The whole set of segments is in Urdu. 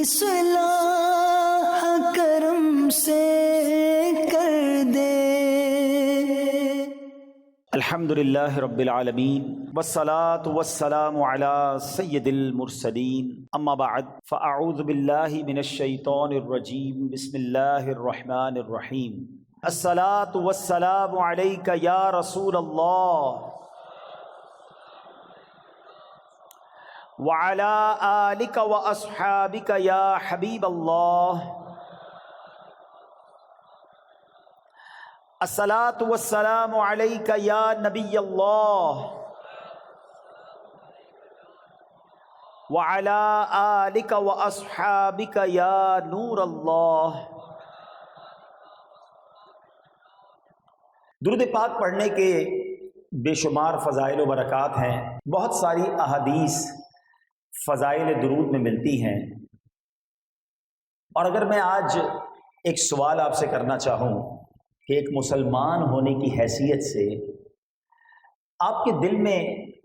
اصلاح کرم سے کر دے۔ الحمدللہ رب العالمین والصلاة والسلام علی سید المرسلین، اما بعد فاعوذ باللہ من الشیطان الرجیم، بسم اللہ الرحمن الرحیم۔ الصلاة والسلام علیک یا رسول اللہ وعلی آلک واصحابک یا حبیب اللہ۔ الصلاة والسلام علیک یا نبی اللہ وعلی آلک واصحابک یا نور اللہ۔ درود پاک پڑھنے کے بے شمار فضائل و برکات ہیں، بہت ساری احادیث فضائل درود میں ملتی ہیں، اور اگر میں آج ایک سوال آپ سے کرنا چاہوں کہ ایک مسلمان ہونے کی حیثیت سے آپ کے دل میں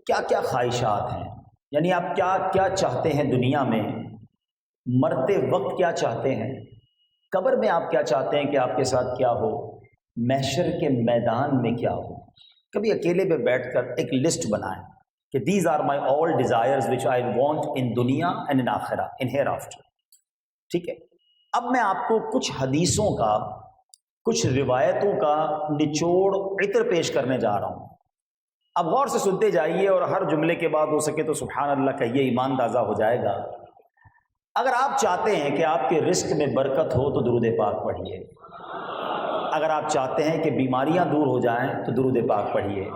کیا کیا خواہشات ہیں، یعنی آپ کیا کیا چاہتے ہیں دنیا میں، مرتے وقت کیا چاہتے ہیں، قبر میں آپ کیا چاہتے ہیں کہ آپ کے ساتھ کیا ہو، محشر کے میدان میں کیا ہو، کبھی اکیلے میں بیٹھ کر ایک لسٹ بنائیں کہ these are my all desires which I want in دنیا اینڈ ان آخرہ ان ہیئر آفٹر۔ ٹھیک ہے، اب میں آپ کو کچھ حدیثوں کا، کچھ روایتوں کا نچوڑ عطر پیش کرنے جا رہا ہوں۔ اب غور سے سنتے جائیے، اور ہر جملے کے بعد ہو سکے تو سبحان اللہ کہیے، ایمان تازہ ہو جائے گا۔ اگر آپ چاہتے ہیں کہ آپ کے رزق میں برکت ہو تو درود پاک پڑھیے، اگر آپ چاہتے ہیں کہ بیماریاں دور ہو جائیں تو درود پاک پڑھیے،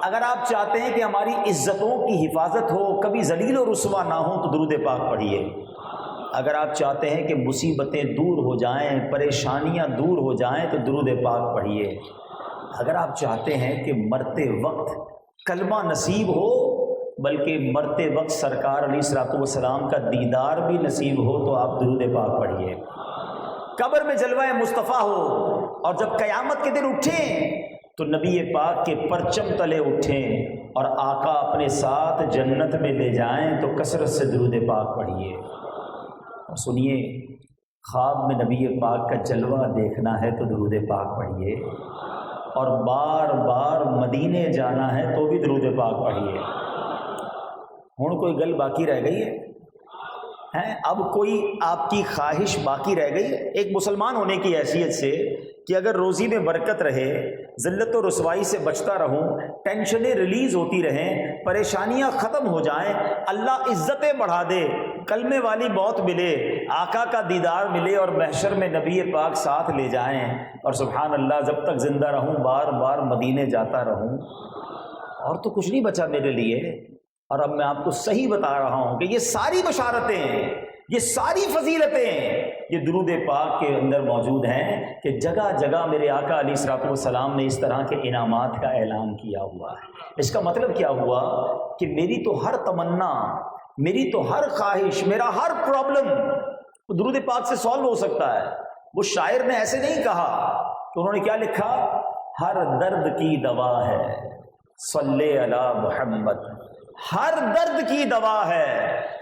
اگر آپ چاہتے ہیں کہ ہماری عزتوں کی حفاظت ہو، کبھی ذلیل و رسوا نہ ہو تو درود پاک پڑھیے، اگر آپ چاہتے ہیں کہ مصیبتیں دور ہو جائیں، پریشانیاں دور ہو جائیں تو درود پاک پڑھیے، اگر آپ چاہتے ہیں کہ مرتے وقت کلمہ نصیب ہو، بلکہ مرتے وقت سرکار علیہ الصلوۃ والسلام کا دیدار بھی نصیب ہو تو آپ درود پاک پڑھیے، قبر میں جلوہ مصطفیٰ ہو، اور جب قیامت کے دن اٹھیں تو نبی پاک کے پرچم تلے اٹھیں اور آقا اپنے ساتھ جنت میں لے جائیں تو کثرت سے درود پاک پڑھیے۔ اور سنیے، خواب میں نبی پاک کا جلوہ دیکھنا ہے تو درود پاک پڑھیے، اور بار بار مدینے جانا ہے تو بھی درود پاک پڑھیے۔ ہن کوئی گل باقی رہ گئی ہے؟ اب کوئی آپ کی خواہش باقی رہ گئی ہے ایک مسلمان ہونے کی حیثیت سے کہ اگر روزی میں برکت رہے، ذلت و رسوائی سے بچتا رہوں، ٹینشنیں ریلیز ہوتی رہیں، پریشانیاں ختم ہو جائیں، اللہ عزتیں بڑھا دے، کلمے والی موت ملے، آقا کا دیدار ملے، اور محشر میں نبی پاک ساتھ لے جائیں، اور سبحان اللہ جب تک زندہ رہوں بار بار مدینے جاتا رہوں، اور تو کچھ نہیں بچا میرے لیے۔ اور اب میں آپ کو صحیح بتا رہا ہوں کہ یہ ساری بشارتیں، یہ ساری فضیلتیں یہ درود پاک کے اندر موجود ہیں، کہ جگہ جگہ میرے آقا علیہ الصلوۃ والسلام نے اس طرح کے انعامات کا اعلان کیا ہوا ہے۔ اس کا مطلب کیا ہوا کہ میری تو ہر تمنا، میری تو ہر خواہش، میرا ہر پرابلم درود پاک سے سالو ہو سکتا ہے۔ وہ شاعر نے ایسے نہیں کہا کہ انہوں نے کیا لکھا، ہر درد کی دوا ہے صلی علی محمد، ہر درد کی دوا ہے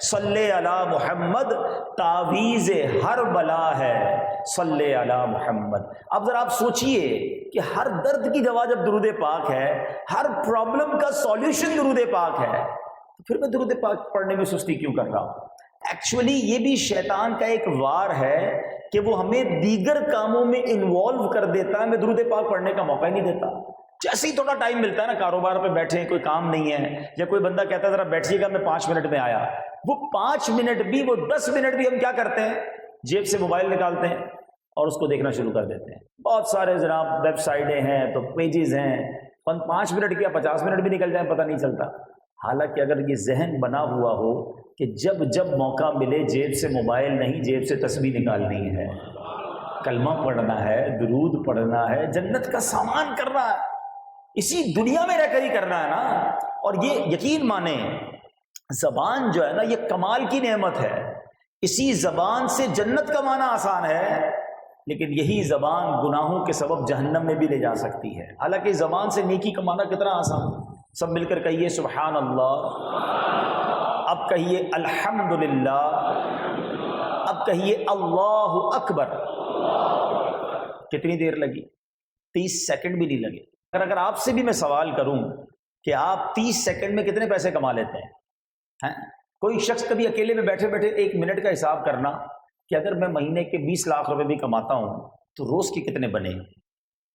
صلی علی محمد، تعویذ ہر بلا ہے صلی علی محمد۔ اب ذرا آپ سوچئے کہ ہر درد کی دوا جب درود پاک ہے، ہر پرابلم کا سولوشن درود پاک ہے، تو پھر میں درود پاک پڑھنے میں سستی کیوں کر رہا ہوں؟ ایکچولی یہ بھی شیطان کا ایک وار ہے کہ وہ ہمیں دیگر کاموں میں انوالو کر دیتا ہے، ہمیں درود پاک پڑھنے کا موقع ہی نہیں دیتا۔ جیسے ہی تھوڑا ٹائم ملتا ہے نا، کاروبار پہ بیٹھے ہیں، کوئی کام نہیں ہے، یا کوئی بندہ کہتا ہے ذرا بیٹھیے گا میں 5 منٹ میں آیا، وہ 5 منٹ بھی، وہ 10 منٹ بھی ہم کیا کرتے ہیں، جیب سے موبائل نکالتے ہیں اور اس کو دیکھنا شروع کر دیتے ہیں۔ بہت سارے جناب ویب سائٹیں ہیں تو پیجز ہیں، 5 منٹ کیا 50 منٹ بھی نکل جائیں پتہ نہیں چلتا۔ حالانکہ اگر یہ ذہن بنا ہوا ہو کہ جب جب موقع ملے جیب سے موبائل نہیں، جیب سے تسبیح نکالنی ہے، کلمہ پڑھنا ہے، درود پڑھنا ہے، جنت کا سامان کرنا ہے، اسی دنیا میں رہ کر ہی کرنا ہے نا۔ اور یہ یقین مانیں، زبان جو ہے نا یہ کمال کی نعمت ہے، اسی زبان سے جنت کمانا آسان ہے، لیکن یہی زبان گناہوں کے سبب جہنم میں بھی لے جا سکتی ہے۔ حالانکہ زبان سے نیکی کمانا کتنا آسان، سب مل کر کہیے سبحان اللہ، اب کہیے الحمدللہ، اب کہیے اللہ اکبر. کتنی دیر لگی؟ 30 سیکنڈ بھی نہیں لگے. اگر آپ سے بھی میں سوال کروں کہ آپ 30 سیکنڈ میں کتنے پیسے کما لیتے ہیں؟ کوئی شخص کبھی اکیلے میں بیٹھے بیٹھے 1 منٹ کا حساب کرنا کہ اگر میں مہینے کے 20 لاکھ روپے بھی کماتا ہوں تو روز کے کتنے بنے؟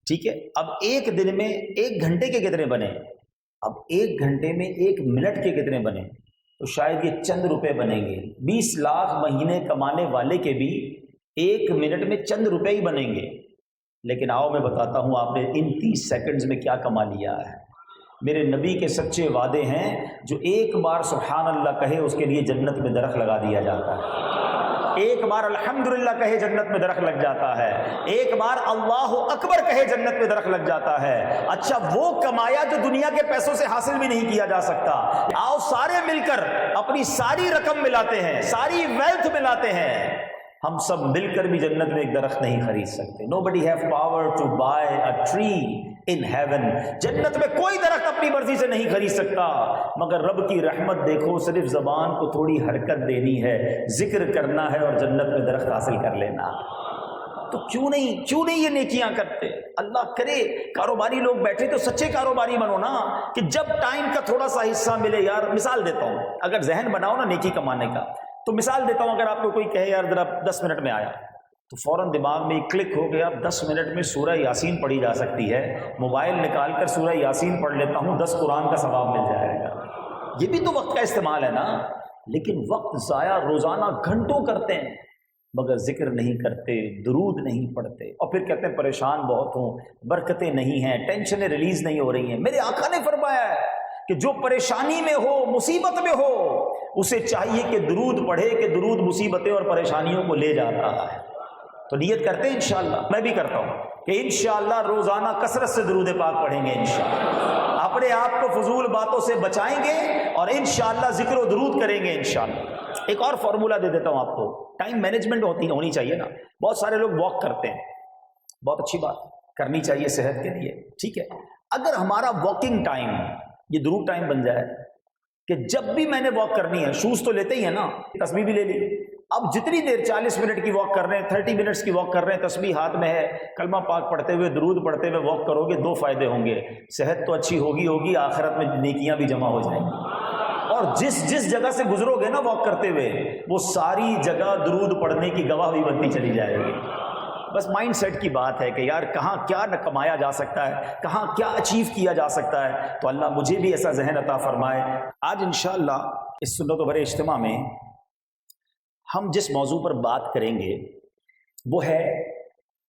ٹھیک ہے، اب ایک دن میں 1 گھنٹے کے کتنے بنے؟ اب 1 گھنٹے میں 1 منٹ کے کتنے بنے؟ تو شاید یہ چند روپے بنیں گے. 20 لاکھ مہینے کمانے والے کے بھی 1 منٹ میں چند روپے ہی بنیں گے. لیکن آؤ میں بتاتا ہوں آپ نے ان 30 سیکنڈز میں کیا کما لیا ہے. میرے نبی کے سچے وعدے ہیں، جو ایک بار سبحان اللہ کہے اس کے لیے جنت میں درخت لگا دیا جاتا ہے. ایک بار الحمدللہ کہے جنت میں درخت لگ جاتا ہے. ایک بار اللہ اکبر کہے جنت میں درخت لگ جاتا ہے. اچھا وہ کمایا جو دنیا کے پیسوں سے حاصل بھی نہیں کیا جا سکتا. آؤ سارے مل کر اپنی ساری رقم ملاتے ہیں، ساری ویلتھ ملاتے ہیں. ہم سب مل کر بھی جنت میں ایک درخت نہیں خرید سکتے. Nobody have power to buy a tree in heaven. جنت میں کوئی درخت اپنی مرضی سے نہیں خرید سکتا، مگر رب کی رحمت دیکھو، صرف زبان کو تھوڑی حرکت دینی ہے، ذکر کرنا ہے اور جنت میں درخت حاصل کر لینا. تو کیوں نہیں یہ نیکیاں کرتے؟ اللہ کرے کاروباری لوگ بیٹھے تو سچے کاروباری بنو نا، کہ جب ٹائم کا تھوڑا سا حصہ ملے. یار مثال دیتا ہوں، اگر ذہن بناؤ نا نیکی کمانے کا، تو مثال دیتا ہوں، اگر آپ کو کوئی کہے یار ذرا 10 منٹ میں آیا، تو فوراً دماغ میں ایک کلک ہو گیا 10 منٹ میں سورہ یاسین پڑھی جا سکتی ہے. موبائل نکال کر سورہ یاسین پڑھ لیتا ہوں، 10 قرآن کا ثواب مل جائے گا. یہ بھی تو وقت کا استعمال ہے نا. لیکن وقت ضائع روزانہ گھنٹوں کرتے ہیں، مگر ذکر نہیں کرتے، درود نہیں پڑھتے، اور پھر کہتے ہیں پریشان بہت ہوں، برکتیں نہیں ہیں، ٹینشنیں ریلیز نہیں ہو رہی ہیں. میرے آقا نے فرمایا ہے کہ جو پریشانی میں ہو، مصیبت میں ہو، اسے چاہیے کہ درود پڑھے، کہ درود مصیبتیں اور پریشانیوں کو لے جاتا ہے. تو نیت کرتے ہیں انشاءاللہ، میں بھی کرتا ہوں کہ انشاءاللہ روزانہ کثرت سے درود پاک پڑھیں گے. انشاءاللہ اپنے آپ کو فضول باتوں سے بچائیں گے اور انشاءاللہ ذکر و درود کریں گے انشاءاللہ. ایک اور فارمولہ دے دیتا ہوں آپ کو. ٹائم مینجمنٹ ہونی چاہیے نا. بہت سارے لوگ واک کرتے ہیں، بہت اچھی بات، کرنی چاہیے صحت کے لیے، ٹھیک ہے. اگر ہمارا واکنگ ٹائم یہ درود ٹائم بن جائے کہ جب بھی میں نے واک کرنی ہے، شوز تو لیتے ہی ہیں نا، تسبیح بھی لے لی. اب جتنی دیر 40 منٹ کی واک کر رہے ہیں، 30 منٹس کی واک کر رہے ہیں، تسبیح ہاتھ میں ہے، کلمہ پاک پڑھتے ہوئے، درود پڑھتے ہوئے واک کرو گے، 2 فائدے ہوں گے. صحت تو اچھی ہوگی، آخرت میں نیکیاں بھی جمع ہو جائیں گی. اور جس جگہ سے گزرو گے نا واک کرتے ہوئے، وہ ساری جگہ درود پڑھنے کی گواہ بھی بنتی چلی جائے گی. بس مائنڈ سیٹ کی بات ہے کہ یار کہاں کیا نہ کمایا جا سکتا ہے، کہاں کیا اچیو کیا جا سکتا ہے. تو اللہ مجھے بھی ایسا ذہن عطا فرمائے. آج انشاءاللہ اس سنت و بھرے اجتماع میں ہم جس موضوع پر بات کریں گے وہ ہے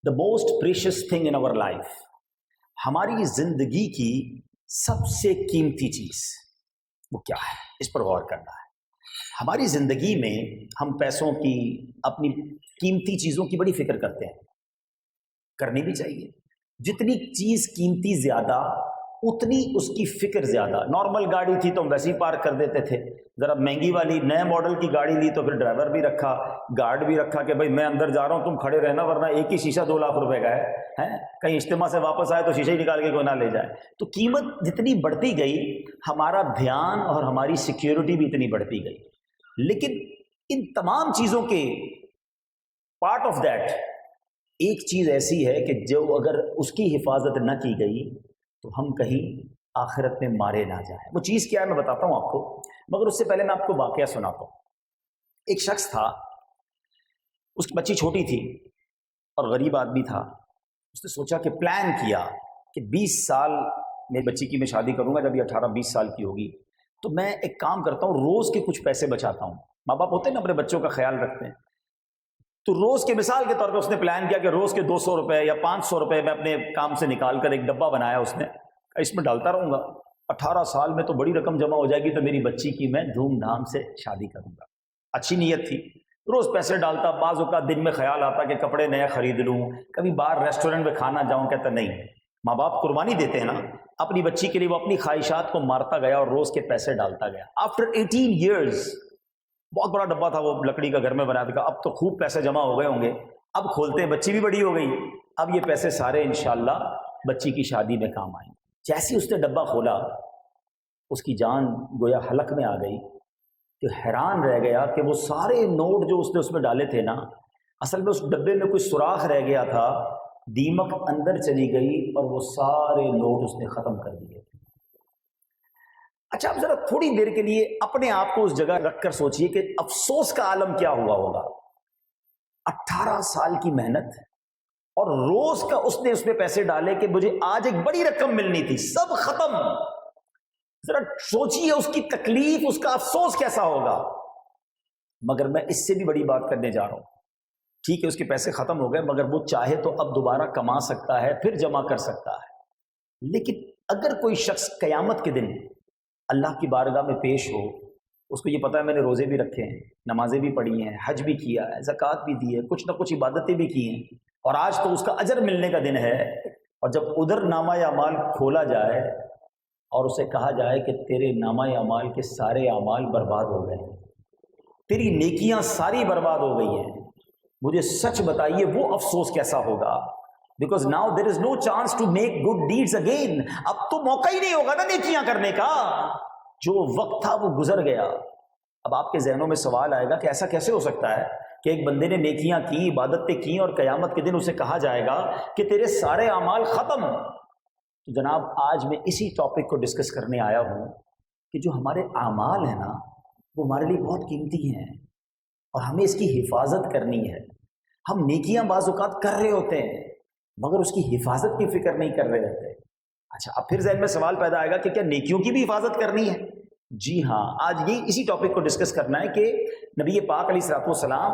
the most precious thing in our life. ہماری زندگی کی سب سے قیمتی چیز وہ کیا ہے، اس پر غور کرنا ہے. ہماری زندگی میں ہم پیسوں کی، اپنی قیمتی چیزوں کی بڑی فکر کرتے ہیں، کرنی بھی چاہیے. جتنی چیز قیمتی زیادہ اتنی اس کی فکر زیادہ. نارمل گاڑی تھی تو ہم ویسے ہی پارک کر دیتے تھے، ذرا مہنگی والی نئے ماڈل کی گاڑی لی تو پھر ڈرائیور بھی رکھا، گارڈ بھی رکھا کہ بھائی میں اندر جا رہا ہوں، تم کھڑے رہنا، ورنہ ایک ہی شیشہ 2 لاکھ روپے کا ہے. کہیں اجتماع سے واپس آئے تو شیشہ ہی نکال کے کوئی نہ لے جائے. تو قیمت جتنی بڑھتی گئی، ہمارا دھیان اور ہماری سیکیورٹی بھی اتنی بڑھتی گئی. لیکن ان تمام چیزوں کے پارٹ آف دیٹ ایک چیز ایسی ہے کہ جو اگر اس کی حفاظت نہ کی گئی تو ہم کہیں آخرت میں مارے نہ جائیں. وہ چیز کیا ہے میں بتاتا ہوں آپ کو، مگر اس سے پہلے میں آپ کو واقعہ سناتا ہوں. ایک شخص تھا، اس کی بچی چھوٹی تھی اور غریب آدمی تھا. اس نے سوچا کہ پلان کیا کہ 20 سال میری بچی کی میں شادی کروں گا، جب یہ 18-20 سال کی ہوگی تو میں ایک کام کرتا ہوں، روز کے کچھ پیسے بچاتا ہوں. ماں باپ ہوتے ہیں نا، اپنے بچوں کا خیال رکھتے ہیں. تو روز کے مثال کے طور پہ اس نے پلان کیا کہ روز کے 200 روپے یا 500 روپے میں اپنے کام سے نکال کر ایک ڈبہ بنایا اس نے، اس میں ڈالتا رہوں گا، 18 سال میں تو بڑی رقم جمع ہو جائے گی، تو میری بچی کی میں دھوم دھام سے شادی کروں گا. اچھی نیت تھی، روز پیسے ڈالتا. بعض اوقات دن میں خیال آتا کہ کپڑے نئے خرید لوں، کبھی باہر ریسٹورنٹ میں کھانا جاؤں. کہتا نہیں، ماں باپ قربانی دیتے ہیں نا اپنی بچی کے لیے. وہ اپنی خواہشات کو مارتا گیا اور روز کے پیسے ڈالتا گیا. آفٹر 18 ایئرز، بہت بڑا ڈبہ تھا وہ لکڑی کا، گھر میں بنایا تھا. اب تو خوب پیسے جمع ہو گئے ہوں گے، اب کھولتے ہیں، بچی بھی بڑی ہو گئی، اب یہ پیسے سارے انشاءاللہ بچی کی شادی میں کام آئیں. جیسے اس نے ڈبہ کھولا، اس کی جان گویا حلق میں آ گئی کہ حیران رہ گیا کہ وہ سارے نوٹ جو اس نے اس میں ڈالے تھے نا، اصل میں اس ڈبے میں کوئی سوراخ رہ گیا تھا، دیمک اندر چلی گئی اور وہ سارے نوٹ اس نے ختم کر دیے تھے۔ اچھا، اب ذرا تھوڑی دیر کے لیے اپنے آپ کو اس جگہ رکھ کر سوچئے کہ افسوس کا عالم کیا ہوا ہوگا۔ 18 سال کی محنت اور روز کا اس نے اس میں پیسے ڈالے کہ مجھے آج ایک بڑی رقم ملنی تھی، سب ختم۔ ذرا سوچئے اس کی تکلیف، اس کا افسوس کیسا ہوگا۔ مگر میں اس سے بھی بڑی بات کرنے جا رہا ہوں۔ ٹھیک ہے، اس کے پیسے ختم ہو گئے، مگر وہ چاہے تو اب دوبارہ کما سکتا ہے، پھر جمع کر سکتا ہے۔ لیکن اگر کوئی شخص قیامت کے دن اللہ کی بارگاہ میں پیش ہو، اس کو یہ پتا ہے میں نے روزے بھی رکھے ہیں، نمازیں بھی پڑھی ہیں، حج بھی کیا ہے، زکوٰۃ بھی دی ہے، کچھ نہ کچھ عبادتیں بھی کی ہیں، اور آج تو اس کا اجر ملنے کا دن ہے، اور جب ادھر نامہ اعمال کھولا جائے اور اسے کہا جائے کہ تیرے نامہ اعمال کے سارے اعمال برباد ہو گئے، تیری نیکیاں ساری برباد ہو گئی ہیں، مجھے سچ بتائیے وہ افسوس کیسا ہوگا۔ Because now there is no chance to make good deeds again, اب تو موقع ہی نہیں ہوگا نا نیکیاں کرنے کا، جو وقت تھا وہ گزر گیا۔ اب آپ کے ذہنوں میں سوال آئے گا کہ ایسا کیسے ہو سکتا ہے کہ ایک بندے نے نیکیاں کی، عبادتیں کی، اور قیامت کے دن اسے کہا جائے گا کہ تیرے سارے اعمال ختم۔ تو جناب آج میں اسی ٹاپک کو ڈسکس کرنے آیا ہوں کہ جو ہمارے اعمال ہیں نا وہ ہمارے لیے بہت قیمتی ہیں اور ہمیں اس کی حفاظت کرنی ہے۔ ہم نیکیاں بعض اوقات کر رہے ہوتے ہیں مگر اس کی حفاظت کی فکر نہیں کر رہے ہوتے۔ اچھا، اب پھر ذہن میں سوال پیدا آئے گا کہ کیا نیکیوں کی بھی حفاظت کرنی ہے؟ جی ہاں، آج یہ اسی ٹاپک کو ڈسکس کرنا ہے کہ نبی پاک علیہ الصلوۃ والسلام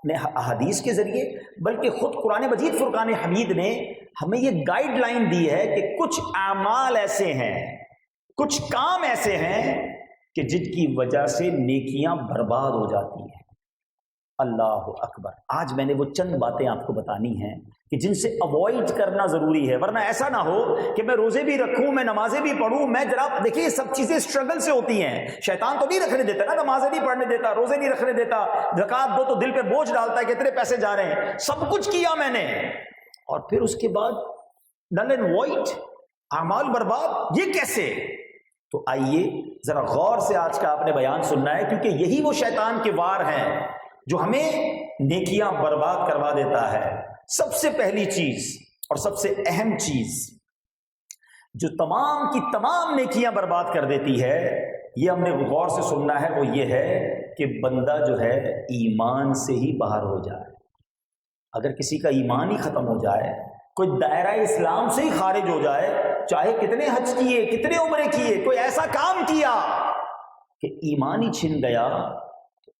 نے احادیث کے ذریعے بلکہ خود قرآن مجید فرقان حمید نے ہمیں یہ گائیڈ لائن دی ہے کہ کچھ اعمال ایسے ہیں، کچھ کام ایسے ہیں کہ جن کی وجہ سے نیکیاں برباد ہو جاتی ہیں۔ اللہ اکبر۔ آج میں نے وہ چند باتیں آپ کو بتانی ہیں کہ جن سے اوائڈ کرنا ضروری ہے، ورنہ ایسا نہ ہو کہ میں روزے بھی رکھوں، میں نمازیں بھی پڑھوں، میں جناب دیکھیے یہ سب چیزیں اسٹرگل سے ہوتی ہیں۔ شیطان تو نہیں رکھنے دیتا نا، نمازیں نہیں پڑھنے دیتا، روزے نہیں رکھنے دیتا، زکوٰۃ دو تو دل پہ بوجھ ڈالتا ہے کہ اتنے پیسے جا رہے ہیں، سب کچھ کیا میں نے، اور پھر اس کے بعد نل اینڈ وائٹ، اعمال برباد، یہ کیسے؟ تو آئیے ذرا غور سے آج کا آپ نے بیان سننا ہے، کیونکہ یہی وہ شیطان کے وار ہیں جو ہمیں نیکیاں برباد کروا دیتا ہے۔ سب سے پہلی چیز اور سب سے اہم چیز جو تمام کی تمام نیکیاں برباد کر دیتی ہے، یہ ہم نے غور سے سننا ہے، وہ یہ ہے کہ بندہ جو ہے ایمان سے ہی باہر ہو جائے۔ اگر کسی کا ایمان ہی ختم ہو جائے، کوئی دائرہ اسلام سے ہی خارج ہو جائے، چاہے کتنے حج کیے، کتنے عمرے کیے، کوئی ایسا کام کیا کہ ایمان ہی چھن گیا،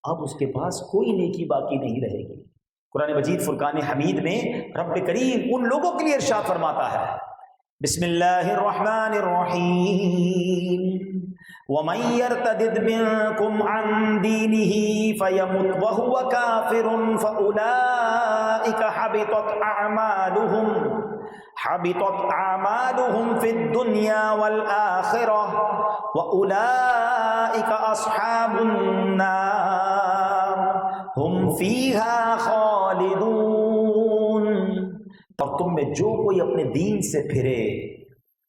اب اس کے پاس کوئی نیکی باقی نہیں رہے گی۔ قرآن مجید فرقان حمید میں رب کریم ان لوگوں کے لیے ارشاد فرماتا ہے، بسم اللہ الرحمن الرحیم، وَمَن يَرْتَدِدْ مِنكُمْ عَن دِينِهِ فَيَمُتْ وَهُوَ كَافِرٌ فَأُولَئِكَ حبطت أعمالهم في الدنيا والآخرة وأولئك أصحاب النار هم فيها خالدون۔ اور تم میں جو کوئی اپنے دین سے پھرے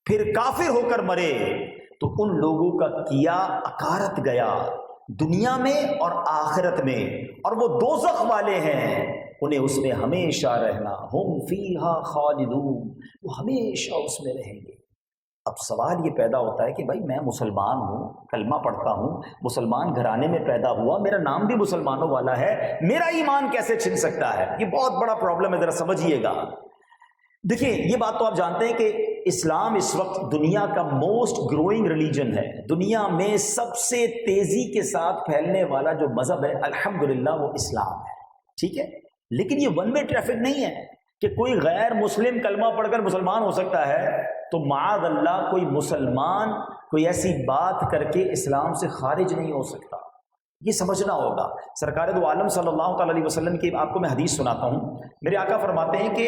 پھر کافر ہو کر مرے تو ان لوگوں کا کیا اکارت گیا دنیا میں اور آخرت میں، اور وہ دوزخ والے ہیں، انہیں اس میں ہمیشہ رہنا، ہم فیہا خالدون، وہ ہمیشہ اس میں رہیں گے۔ اب سوال یہ پیدا ہوتا ہے کہ بھائی میں مسلمان ہوں، کلمہ پڑھتا ہوں، مسلمان گھرانے میں پیدا ہوا، میرا نام بھی مسلمانوں والا ہے، میرا ایمان کیسے چھن سکتا ہے؟ یہ بہت بڑا پرابلم ہے، ذرا سمجھیے گا۔ دیکھیں یہ بات تو آپ جانتے ہیں کہ اسلام اس وقت دنیا کا موسٹ گروئنگ ریلیجن ہے، دنیا میں سب سے تیزی کے ساتھ پھیلنے والا جو مذہب ہے الحمدللہ وہ اسلام ہے، ٹھیک ہے؟ لیکن یہ ون وے ٹریفک نہیں ہے کہ کوئی غیر مسلم کلمہ پڑھ کر مسلمان ہو سکتا ہے تو معاذ اللہ کوئی مسلمان کوئی ایسی بات کر کے اسلام سے خارج نہیں ہو سکتا، یہ سمجھنا ہوگا۔ سرکار دو عالم صلی اللہ تعالی علیہ وسلم کی آپ کو میں حدیث سناتا ہوں، میرے آقا فرماتے ہیں کہ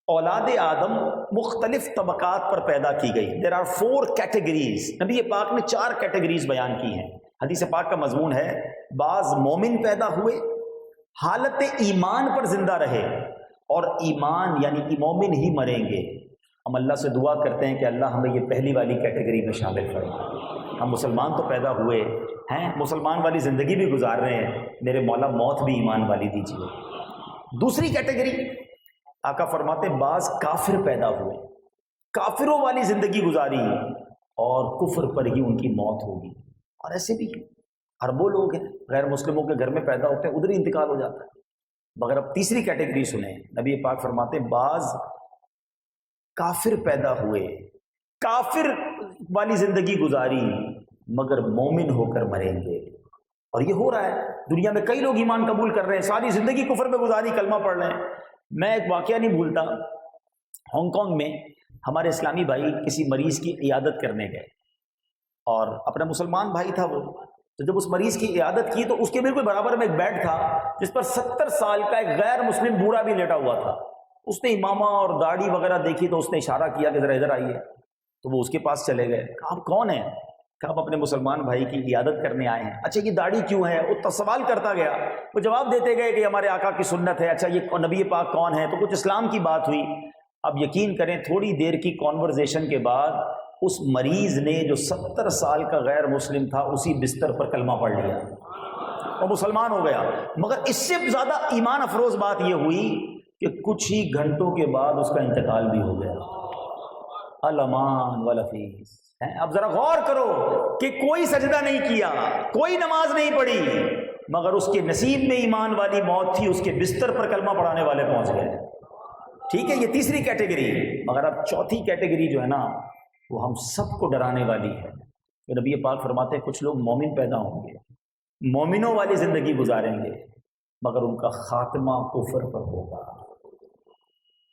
اولاد آدم مختلف طبقات پر پیدا کی گئی، دیر آر 4 کیٹیگریز، نبی پاک نے 4 کیٹیگریز بیان کی ہیں۔ حدیث پاک کا مضمون ہے بعض مومن پیدا ہوئے، حالت ایمان پر زندہ رہے، اور ایمان یعنی کہ مومن ہی مریں گے۔ ہم اللہ سے دعا کرتے ہیں کہ اللہ ہمیں یہ پہلی والی کیٹیگری میں شامل فرمائے۔ ہم مسلمان تو پیدا ہوئے ہیں مسلمان والی زندگی بھی گزار رہے ہیں، میرے مولا موت بھی ایمان والی دیجیے۔ دوسری کیٹیگری آقا فرماتے بعض کافر پیدا ہوئے، کافروں والی زندگی گزاری اور کفر پر ہی ان کی موت ہوگی، اور ایسے بھی اربوں لوگ ہیں غیر مسلموں کے گھر میں پیدا ہوتے ہیں، ادھر ہی انتقال ہو جاتا ہے۔ مگر اب تیسری کیٹیگری سنیں، نبی پاک فرماتے بعض کافر پیدا ہوئے، کافر والی زندگی گزاری مگر مومن ہو کر مریں گے، اور یہ ہو رہا ہے دنیا میں، کئی لوگ ایمان قبول کر رہے ہیں، ساری زندگی کفر میں گزاری، کلمہ پڑھ رہے ہیں۔ میں ایک واقعہ نہیں بھولتا، ہانگ کانگ میں ہمارے اسلامی بھائی کسی مریض کی عیادت کرنے گئے، اور اپنا مسلمان بھائی تھا وہ، تو جب اس مریض کی عیادت کی تو اس کے بالکل برابر میں ایک بیڈ تھا جس پر 70 سال کا ایک غیر مسلم بوڑھا بھی لیٹا ہوا تھا۔ اس نے امامہ اور داڑھی وغیرہ دیکھی تو اس نے اشارہ کیا کہ ذرا ادھر آئیے، تو وہ اس کے پاس چلے گئے، کہا آپ کون ہیں؟ کہا آپ اپنے مسلمان بھائی کی عیادت کرنے آئے ہیں۔ اچھا یہ داڑھی کیوں ہے؟ وہ سوال کرتا گیا، وہ جواب دیتے گئے کہ ہمارے آقا کی سنت ہے۔ اچھا یہ نبی پاک کون ہے؟ تو کچھ اسلام کی بات ہوئی۔ اب یقین کریں تھوڑی دیر کی کانورزیشن کے بعد اس مریض نے جو 70 سال کا غیر مسلم تھا اسی بستر پر کلمہ پڑھ لیا اور مسلمان ہو گیا۔ مگر اس سے زیادہ ایمان افروز بات یہ ہوئی کہ کچھ ہی گھنٹوں کے بعد اس کا انتقال بھی ہو گیا۔ الامان والافیس۔ اب ذرا غور کرو کہ کوئی سجدہ نہیں کیا، کوئی نماز نہیں پڑھی، مگر اس کے نصیب میں ایمان والی موت تھی، اس کے بستر پر کلمہ پڑھانے والے پہنچ گئے۔ ٹھیک ہے، یہ تیسری کیٹیگری۔ مگر اب چوتھی کیٹیگری جو ہے نا وہ ہم سب کو ڈرانے والی ہے کہ نبی پاک فرماتے ہیں کچھ لوگ مومن پیدا ہوں گے، مومنوں والی زندگی گزاریں گے، مگر ان کا خاتمہ کفر پر ہوگا۔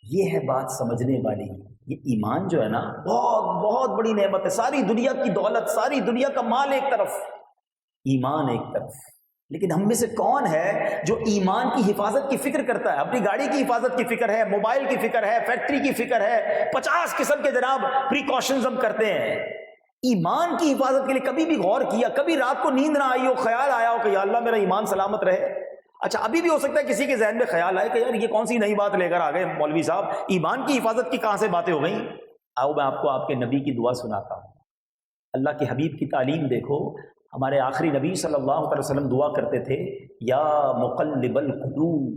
یہ ہے بات سمجھنے والی۔ یہ ایمان جو ہے نا بہت بہت بڑی نعمت ہے، ساری دنیا کی دولت، ساری دنیا کا مال ایک طرف، ایمان ایک طرف، لیکن ہم میں سے کون ہے جو ایمان کی حفاظت کی فکر کرتا ہے؟ اپنی گاڑی کی حفاظت کی فکر ہے، موبائل کی فکر ہے، فیکٹری کی فکر ہے، 50 قسم کے جناب پریکاشنز ہم کرتے ہیں۔ ایمان کی حفاظت کے لیے کبھی بھی غور کیا؟ کبھی رات کو نیند نہ آئی ہو، خیال آیا ہو کہ یا اللہ میرا ایمان سلامت رہے؟ اچھا ابھی بھی ہو سکتا ہے کسی کے ذہن میں خیال آئے کہ یار یہ کون سی نئی بات لے کر آ گئے مولوی صاحب، ایمان کی حفاظت کی کہاں سے باتیں ہو گئیں؟ آؤ میں آپ کو آپ کے نبی کی دعا سناتا ہوں۔ اللہ کے حبیب کی تعلیم دیکھو، ہمارے آخری نبی صلی اللہ علیہ وسلم دعا کرتے تھے، یا مقلب القلوب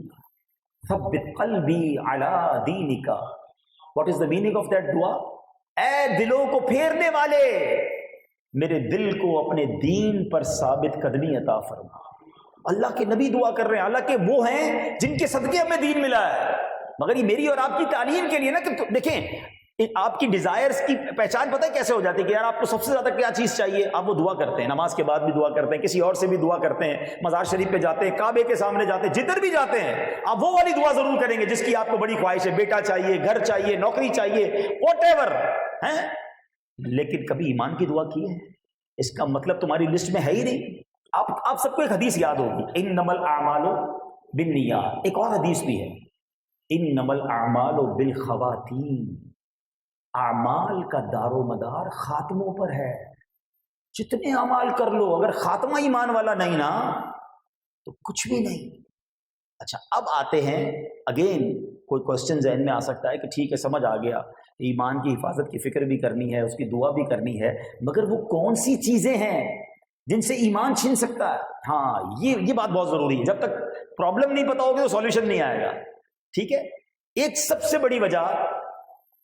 ثبت قلبی علی دینک۔ What is the meaning of that دعا؟ اے دلوں کو پھیرنے والے، میرے دل کو اپنے دین پر ثابت قدمی عطا فرما۔ اللہ کے نبی دعا کر رہے ہیں، حالانکہ وہ ہیں جن کے صدقے ہمیں دین ملا ہے، مگر یہ میری اور آپ کی تعلیم کے لیے نا کہ دیکھیں آپ کی ڈیزائرز کی پہچان پتہ ہے کیسے ہو جاتی ہے کہ یار آپ کو سب سے زیادہ کیا چیز چاہیے، آپ وہ دعا کرتے ہیں، نماز کے بعد بھی دعا کرتے ہیں، کسی اور سے بھی دعا کرتے ہیں، مزار شریف پہ جاتے ہیں، کعبے کے سامنے جاتے ہیں، جدھر بھی جاتے ہیں آپ وہ والی دعا ضرور کریں گے جس کی آپ کو بڑی خواہش ہے، بیٹا چاہیے، گھر چاہیے، نوکری چاہیے، واٹ ایور ہیں، لیکن کبھی ایمان کی دعا کی ہے؟ اس کا مطلب تمہاری لسٹ میں ہے ہی نہیں۔ آپ سب کو ایک حدیث یاد ہوگی، انما الاعمال بالنیات۔ ایک اور حدیث بھی ہے، انما الاعمال بالخواتیم۔ اعمال کا دار و مدار خاتموں پر ہے، جتنے اعمال کر لو اگر خاتمہ ایمان والا نہیں نا تو کچھ بھی نہیں۔ اچھا اب آتے ہیں اگین، کوئی کوشچن ذہن میں آ سکتا ہے کہ ٹھیک ہے سمجھ آ گیا، ایمان کی حفاظت کی فکر بھی کرنی ہے، اس کی دعا بھی کرنی ہے، مگر وہ کون سی چیزیں ہیں جن سے ایمان چھین سکتا ہے؟ ہاں یہ بات بہت ضروری ہے، جب تک پرابلم نہیں پتا ہوگی تو سولوشن نہیں آئے گا۔ ٹھیک ہے، ایک سب سے بڑی وجہ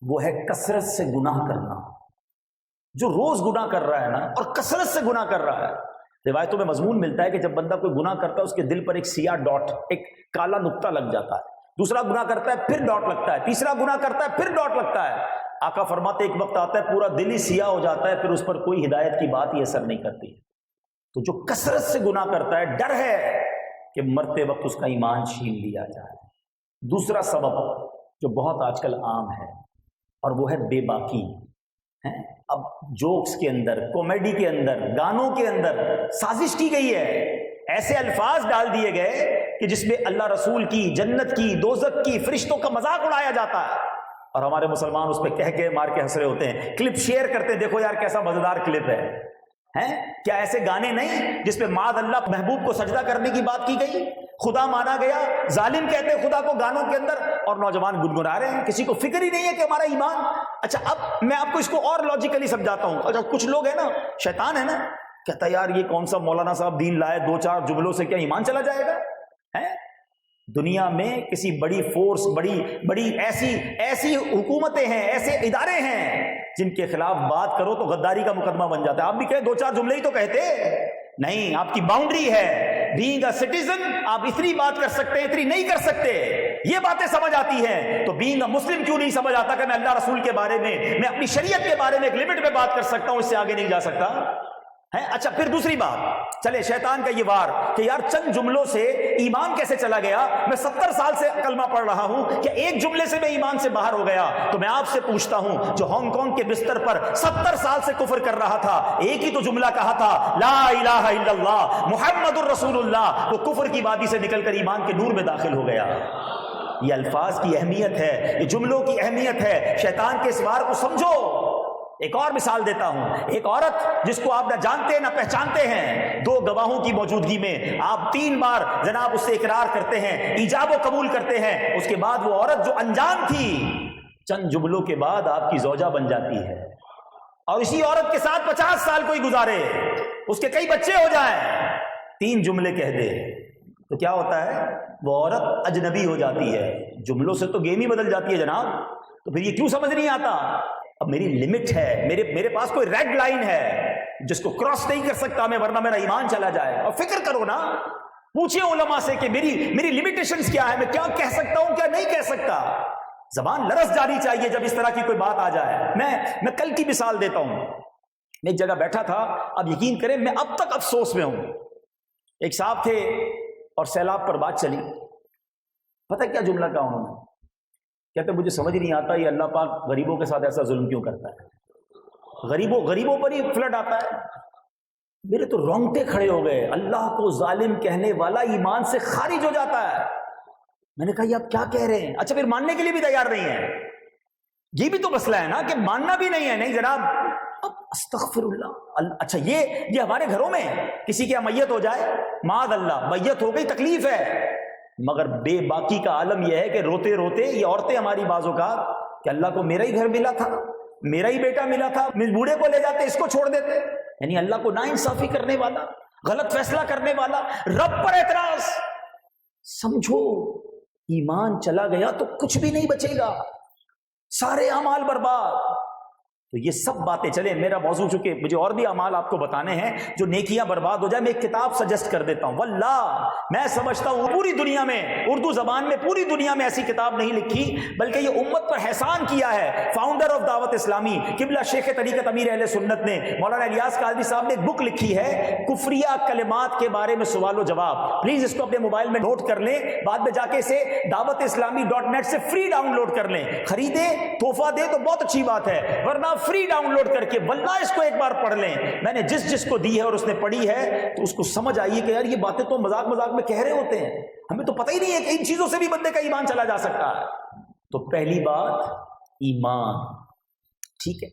وہ ہے کثرت سے گناہ کرنا۔ جو روز گناہ کر رہا ہے نا اور کثرت سے گناہ کر رہا ہے، روایتوں میں مضمون ملتا ہے کہ جب بندہ کوئی گناہ کرتا ہے اس کے دل پر ایک سیاہ ڈاٹ، ایک کالا نقطہ لگ جاتا ہے، دوسرا گناہ کرتا ہے پھر ڈاٹ لگتا ہے، تیسرا گناہ کرتا ہے پھر ڈاٹ لگتا ہے۔ آقا فرماتے ایک وقت آتا ہے پورا دل ہی سیاہ ہو جاتا ہے، پھر اس پر کوئی ہدایت کی بات ہی اثر نہیں کرتی۔ تو جو کثرت سے گناہ کرتا ہے، ڈر ہے کہ مرتے وقت اس کا ایمان چھین لیا جائے۔ دوسرا سبب جو بہت آج کل عام ہے اور وہ ہے بے باکی۔ اب جوکس کے اندر، کامیڈی کے اندر، گانوں کے اندر سازش کی گئی ہے، ایسے الفاظ ڈال دیے گئے کہ جس میں اللہ رسول کی، جنت کی، دوزخ کی، فرشتوں کا مذاق اڑایا جاتا ہے، اور ہمارے مسلمان اس پہ کہہ کے مار کے ہنس رہے ہوتے ہیں، کلپ شیئر کرتے ہیں، دیکھو یار کیسا مزیدار کلپ ہے۔ کیا ایسے گانے نہیں جس پہ معاذ اللہ محبوب کو سجدہ کرنے کی بات کی گئی، خدا مانا گیا، ظالم کہتے ہیں خدا کو گانوں کے اندر، اور نوجوان گنگنا رہے ہیں، کسی کو فکر ہی نہیں ہے کہ ہمارا ایمان۔ اچھا اب میں آپ کو اس کو اور لاجیکلی سمجھاتا ہوں۔ اچھا کچھ لوگ ہیں نا، شیطان ہے نا، کہتا ہے یار یہ کون سا مولانا صاحب دین لائے، 2-4 جملوں سے کیا ایمان چلا جائے گا؟ دنیا میں کسی بڑی فورس، بڑی ایسی حکومتیں ہیں، ایسے ادارے ہیں جن کے خلاف بات کرو تو غداری کا مقدمہ بن جاتا ہے. آپ بھی کہیں 2-4 جملے ہی تو کہتے نہیں، آپ کی باؤنڈری ہے. بینگ اے سٹیزن آپ اتنی بات کر سکتے ہیں، اتنی نہیں کر سکتے. یہ باتیں سمجھ آتی ہیں تو بینگ اے مسلم کیوں نہیں سمجھ آتا کہ میں اللہ رسول کے بارے میں اپنی شریعت کے بارے میں ایک لمٹ میں بات کر سکتا ہوں، اس سے آگے نہیں جا سکتا ہے. اچھا پھر دوسری بات، چلے شیطان کا یہ وار کہ یار چند جملوں سے ایمان کیسے چلا گیا؟ میں 70 سال سے کلمہ پڑھ رہا ہوں، کہ ایک جملے سے میں ایمان سے باہر ہو گیا؟ تو میں آپ سے پوچھتا ہوں، جو ہانگ کانگ کے بستر پر 70 سال سے کفر کر رہا تھا، ایک ہی تو جملہ کہا تھا، لا الہ الا اللہ محمد الرسول اللہ، وہ کفر کی وادی سے نکل کر ایمان کے نور میں داخل ہو گیا. یہ الفاظ کی اہمیت ہے، یہ جملوں کی اہمیت ہے. شیطان کے اس وار کو سمجھو. ایک اور مثال دیتا ہوں. ایک عورت جس کو آپ نہ جانتے نہ پہچانتے ہیں، 2 گواہوں کی موجودگی میں آپ 3 بار جناب اس سے اقرار کرتے ہیں، ایجاب و قبول کرتے ہیں. اس کے بعد وہ عورت جو انجان تھی چند جملوں کے بعد آپ کی زوجہ بن جاتی ہے، اور اسی عورت کے ساتھ 50 سال کوئی گزارے، اس کے کئی بچے ہو جائیں، 3 جملے کہہ دے تو کیا ہوتا ہے؟ وہ عورت اجنبی ہو جاتی ہے. جملوں سے تو گیم ہی بدل جاتی ہے جناب. تو پھر یہ کیوں سمجھ نہیں آتا؟ اب میری لمٹ ہے، میرے پاس کوئی ریڈ لائن ہے جس کو کراس نہیں کر سکتا میں، ورنہ میرا ایمان چلا جائے. اور فکر کرو نا، پوچھیں علماء سے کہ میری لمیٹیشنز کیا ہے، میں کیا کہہ سکتا ہوں، کیا نہیں کہہ سکتا. زبان لرز جانی چاہیے جب اس طرح کی کوئی بات آ جائے. میں کل کی مثال دیتا ہوں. میں ایک جگہ بیٹھا تھا، اب یقین کریں میں اب تک افسوس میں ہوں. ایک صاحب تھے اور سیلاب پر بات چلی. پتہ کیا جملہ کہا انہوں نے؟ کہتے مجھے سمجھ نہیں آتا یہ اللہ پاک غریبوں کے ساتھ ایسا ظلم کیوں کرتا ہے، غریبوں پر ہی فلڈ آتا ہے. میرے تو رونگٹے کھڑے ہو گئے. اللہ کو ظالم کہنے والا ایمان سے خارج ہو جاتا ہے. میں نے کہا یہ آپ کیا کہہ رہے ہیں؟ اچھا پھر ماننے کے لیے بھی تیار نہیں ہے. یہ بھی تو مسئلہ ہے نا کہ ماننا بھی نہیں ہے. نہیں جناب، اب استغفر اللہ. اچھا یہ ہمارے گھروں میں کسی کے میت ہو جائے، معاذ اللہ میت ہو گئی، تکلیف ہے، مگر بے باکی کا عالم یہ ہے کہ روتے روتے یہ عورتیں ہماری بازوں کا کہ اللہ کو میرا ہی گھر ملا تھا، میرا ہی بیٹا ملا تھا، اس بوڑھے کو لے جاتے، اس کو چھوڑ دیتے. یعنی اللہ کو ناانصافی کرنے والا، غلط فیصلہ کرنے والا، رب پر اعتراض. سمجھو ایمان چلا گیا تو کچھ بھی نہیں بچے گا، سارے اعمال برباد. تو یہ سب باتیں چلیں، میرا موضوع چونکہ مجھے اور بھی اعمال آپ کو بتانے ہیں جو نیکیاں برباد ہو جائے. میں ایک کتاب سجیسٹ کر دیتا ہوں. واللہ میں سمجھتا ہوں پوری دنیا میں، اردو زبان میں پوری دنیا میں ایسی کتاب نہیں لکھی، بلکہ یہ امت پر احسان کیا ہے فاؤنڈر آف دعوت اسلامی قبلہ شیخ طریقت امیر اہل سنت نے، مولانا الیاس قادری صاحب نے ایک بک لکھی ہے کفریہ کلمات کے بارے میں سوال و جواب. پلیز اس کو اپنے موبائل میں نوٹ کر لیں، بعد میں جا کے اسے dawatIslami.net سے فری ڈاؤن لوڈ کر لیں. خریدیں، تحفہ دیں تو بہت اچھی بات ہے، ورنہ فری ڈاؤن لوڈ کر کے واللہ اس کو ایک بار پڑھ لیں. میں نے جس کو دی ہے اور اس نے پڑھی ہے تو اس کو سمجھ آئیے کہ یار یہ باتیں تو مذاق میں کہہ رہے ہوتے ہیں، ہمیں تو پتہ ہی نہیں ہے کہ ان چیزوں سے بھی بندے کا ایمان چلا جا سکتا ہے. تو پہلی بات ایمان، ٹھیک ہے.